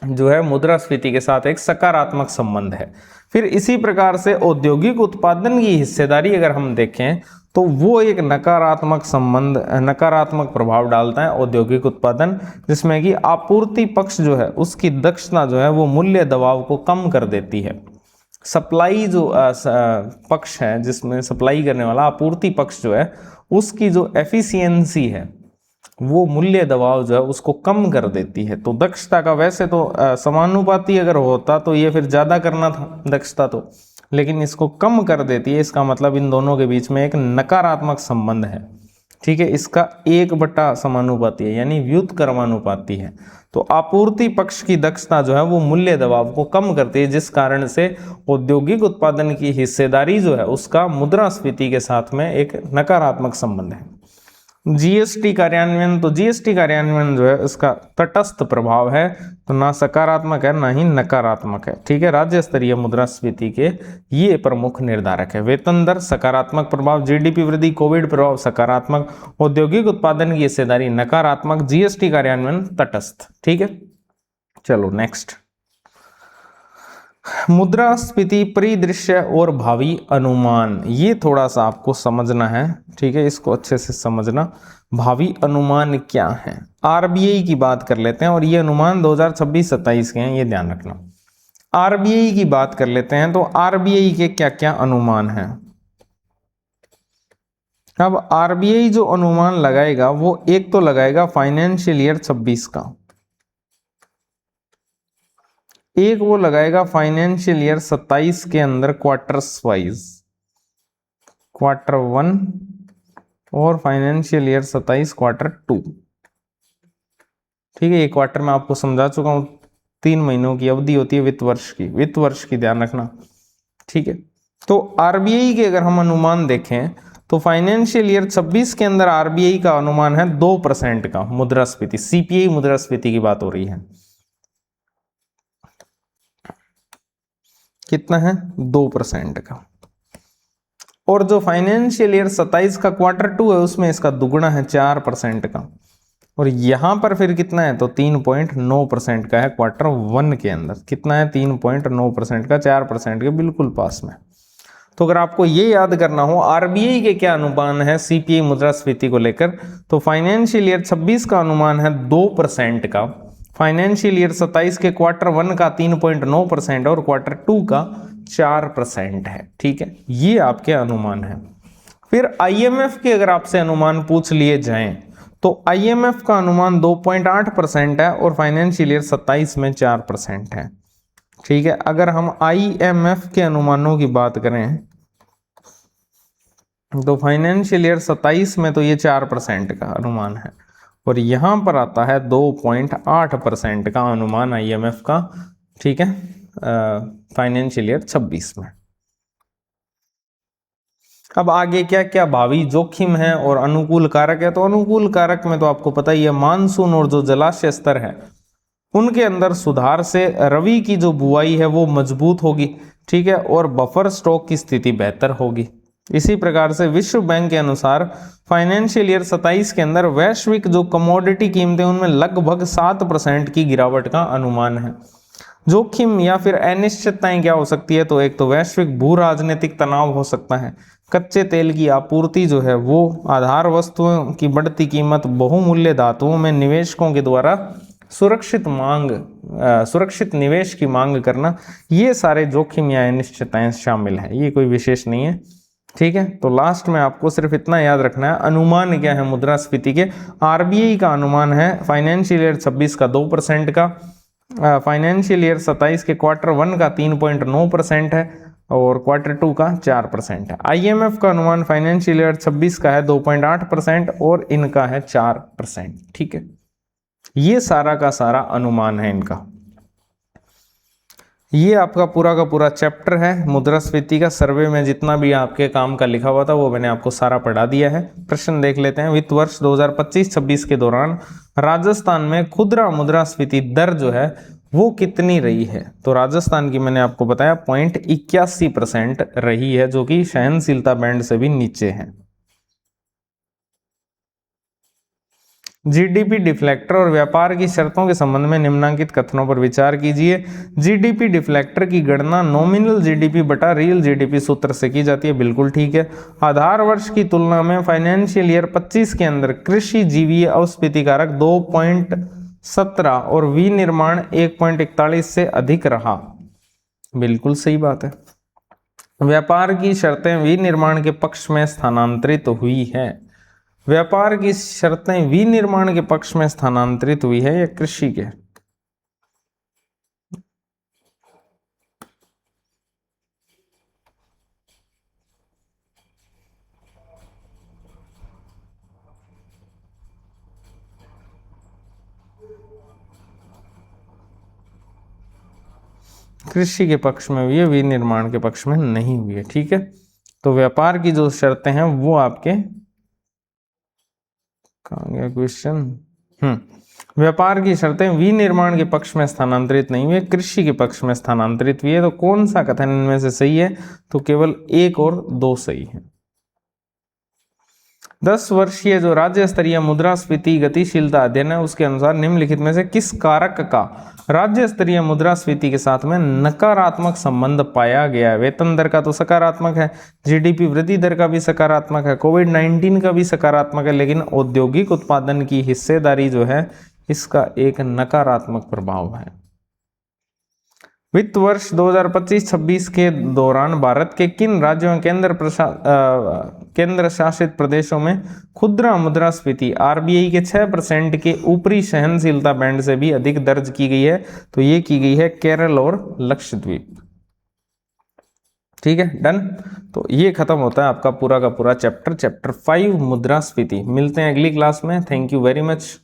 Speaker 1: जो है मुद्रास्फीति के साथ एक सकारात्मक संबंध है। फिर इसी प्रकार से औद्योगिक उत्पादन की हिस्सेदारी अगर हम देखें तो वो एक नकारात्मक संबंध, नकारात्मक प्रभाव डालता है औद्योगिक उत्पादन, जिसमें कि आपूर्ति पक्ष जो है उसकी दक्षता जो है वो मूल्य दबाव को कम कर देती है। सप्लाई जो पक्ष है, जिसमें सप्लाई करने वाला आपूर्ति पक्ष जो है उसकी जो एफिशिएंसी है वो मूल्य दबाव जो है उसको कम कर देती है। तो दक्षता का वैसे तो समानुपाती अगर होता तो ये फिर ज्यादा करना था दक्षता तो, लेकिन इसको कम कर देती है। इसका मतलब इन दोनों के बीच में एक नकारात्मक संबंध है, ठीक है। इसका 1/, समानुपाती है यानी व्युत्क्रमानुपाती है। तो आपूर्ति पक्ष की दक्षता जो है वो मूल्य दबाव को कम करती है, जिस कारण से औद्योगिक उत्पादन की हिस्सेदारी जो है उसका मुद्रास्फीति के साथ में एक नकारात्मक संबंध है। जीएसटी कार्यान्वयन, तो जीएसटी कार्यान्वयन जो है उसका तटस्थ प्रभाव है, तो ना सकारात्मक है ना ही नकारात्मक है, ठीक है। राज्य स्तरीय मुद्रास्फीति के ये प्रमुख निर्धारक है। वेतन दर सकारात्मक प्रभाव, जीडीपी वृद्धि कोविड प्रभाव सकारात्मक, औद्योगिक उत्पादन की हिस्सेदारी नकारात्मक, जीएसटी कार्यान्वयन तटस्थ, ठीक है। चलो नेक्स्ट, मुद्रास्फीति परिदृश्य और भावी अनुमान, ये थोड़ा सा आपको समझना है, ठीक है, इसको अच्छे से समझना। भावी अनुमान क्या है, आरबीआई की बात कर लेते हैं, और ये अनुमान 2026-27 के हैं, ये ध्यान रखना। आरबीआई की बात कर लेते हैं, तो आरबीआई के क्या क्या अनुमान हैं। अब आरबीआई जो अनुमान लगाएगा वो एक तो लगाएगा फाइनेंशियल ईयर 26 का, एक वो लगाएगा फाइनेंशियल ईयर 27 के अंदर क्वार्टर्स वाइज, क्वार्टर 1 और फाइनेंशियल ईयर 27 क्वार्टर 2, ठीक है। ये क्वार्टर मैं आपको समझा चुका हूं, 3 महीनों की अवधि होती है वित्त वर्ष की ध्यान रखना, ठीक है। तो आरबीआई के अगर हम अनुमान देखें तो फाइनेंशियल ईयर 26 के अंदर आरबीआई का अनुमान है 2% का मुद्रास्फीति, सीपीआई मुद्रास्फीति की बात हो रही है। कितना है, 2% का। और जो फाइनेंशियल ईयर 27 का क्वार्टर 2 है उसमें इसका दुगुना है 4% का, और यहां पर फिर कितना है तो 3.9% का है क्वार्टर 1 के अंदर। कितना है, 3.9% का, 4% के बिल्कुल पास में। तो अगर आपको ये याद करना हो आरबीआई के क्या अनुमान है सीपीआई मुद्रास्फीति को लेकर, तो फाइनेंशियल ईयर 26 का अनुमान है 2% का, फाइनेंशियल ईयर 27 के क्वार्टर 1 का 3.9% और क्वार्टर 2 का 4% है, ठीक है। ये आपके अनुमान है। फिर आईएमएफ के अगर आपसे अनुमान पूछ लिए जाएं तो आईएमएफ का अनुमान 2.8% है और फाइनेंशियल ईयर 27 में 4% है, ठीक है। अगर हम आईएमएफ के अनुमानों की बात करें तो फाइनेंशियल ईयर 27 में तो ये 4% का अनुमान है, और यहां पर आता है 2.8% का अनुमान आईएमएफ का, ठीक है, फाइनेंशियल ईयर 26 में। अब आगे क्या क्या भावी जोखिम है और अनुकूल कारक है, तो अनुकूल कारक में तो आपको पता ही है मानसून और जो जलाशय स्तर है उनके अंदर सुधार से रबी की जो बुआई है वो मजबूत होगी, ठीक है, और बफर स्टॉक की स्थिति बेहतर होगी। इसी प्रकार से विश्व बैंक के अनुसार फाइनेंशियल ईयर 27 के अंदर वैश्विक जो कमोडिटी कीमतें उनमें लगभग 7% की गिरावट का अनुमान है। जोखिम या फिर अनिश्चितताएं क्या हो सकती है, तो एक तो वैश्विक भू राजनीतिक तनाव हो सकता है, कच्चे तेल की आपूर्ति जो है वो, आधार वस्तुओं की बढ़ती कीमत, बहुमूल्य धातुओं में निवेशकों के द्वारा सुरक्षित निवेश की मांग करना, ये सारे जोखिम या अनिश्चितताएं शामिल है, ये कोई विशेष नहीं है। ठीक है, तो लास्ट में आपको सिर्फ इतना याद रखना है, अनुमान क्या है मुद्रास्फीति के। आरबीआई का अनुमान है फाइनेंशियल ईयर 26 का 2% का, फाइनेंशियल ईयर 27 के Q1 का 3.9% है और Q2 का 4% है। आईएमएफ का अनुमान फाइनेंशियल ईयर 26 का है 2.8% और इनका है 4%। ठीक है, ये सारा का सारा अनुमान है इनका। ये आपका पूरा का पूरा चैप्टर है मुद्रास्फीति का। सर्वे में जितना भी आपके काम का लिखा हुआ था वो मैंने आपको सारा पढ़ा दिया है। प्रश्न देख लेते हैं। वित्त वर्ष 2025-26 के दौरान राजस्थान में खुदरा मुद्रास्फीति दर जो है वो कितनी रही है, तो राजस्थान की मैंने आपको बताया 0.81% रही है, जो कि सहनशीलता बैंड से भी नीचे है। जीडीपी डिफ्लेक्टर और व्यापार की शर्तों के संबंध में निम्नांकित कथनों पर विचार कीजिए। जीडीपी डिफ्लेक्टर की गणना नॉमिनल जीडीपी बटा रियल जीडीपी सूत्र से की जाती है, बिल्कुल ठीक है। आधार वर्ष की तुलना में फाइनेंशियल ईयर 25 के अंदर कृषि जीवीय अवस्फीति कारक 2.17 और विनिर्माण 1.41 से अधिक रहा, बिल्कुल सही बात है। व्यापार की शर्तें विनिर्माण के पक्ष में स्थानांतरित हुई है। व्यापार की शर्तें विनिर्माण के पक्ष में स्थानांतरित हुई है या कृषि के? कृषि के पक्ष में हुई है, विनिर्माण के पक्ष में नहीं हुई है। ठीक है, तो व्यापार की जो शर्तें हैं वो आपके, कहाँ गया क्वेश्चन, व्यापार की शर्तें विनिर्माण के पक्ष में स्थानांतरित नहीं हुई, कृषि के पक्ष में स्थानांतरित हुई है। तो कौन सा कथन इनमें से सही है, तो केवल 1 और 2 सही है। 10 वर्षीय जो राज्य स्तरीय मुद्रास्फीति गतिशीलता अध्ययन है उसके अनुसार निम्नलिखित में से किस कारक का राज्य स्तरीय मुद्रास्फीति के साथ में नकारात्मक संबंध पाया गया है? वेतन दर का तो सकारात्मक है, जीडीपी वृद्धि दर का भी सकारात्मक है, कोविड-19 का भी सकारात्मक है, लेकिन औद्योगिक उत्पादन की हिस्सेदारी जो है इसका एक नकारात्मक प्रभाव है। वित्त वर्ष 2025-26 के दौरान भारत के किन राज्यों केंद्र शासित प्रदेशों में खुदरा मुद्रास्फीति आरबीआई के 6% के ऊपरी सहनशीलता बैंड से भी अधिक दर्ज की गई है? तो ये की गई है केरल और लक्षद्वीप। ठीक है, डन। तो ये खत्म होता है आपका पूरा का पूरा चैप्टर 5 मुद्रास्फीति। मिलते हैं अगली क्लास में। Thank you very much.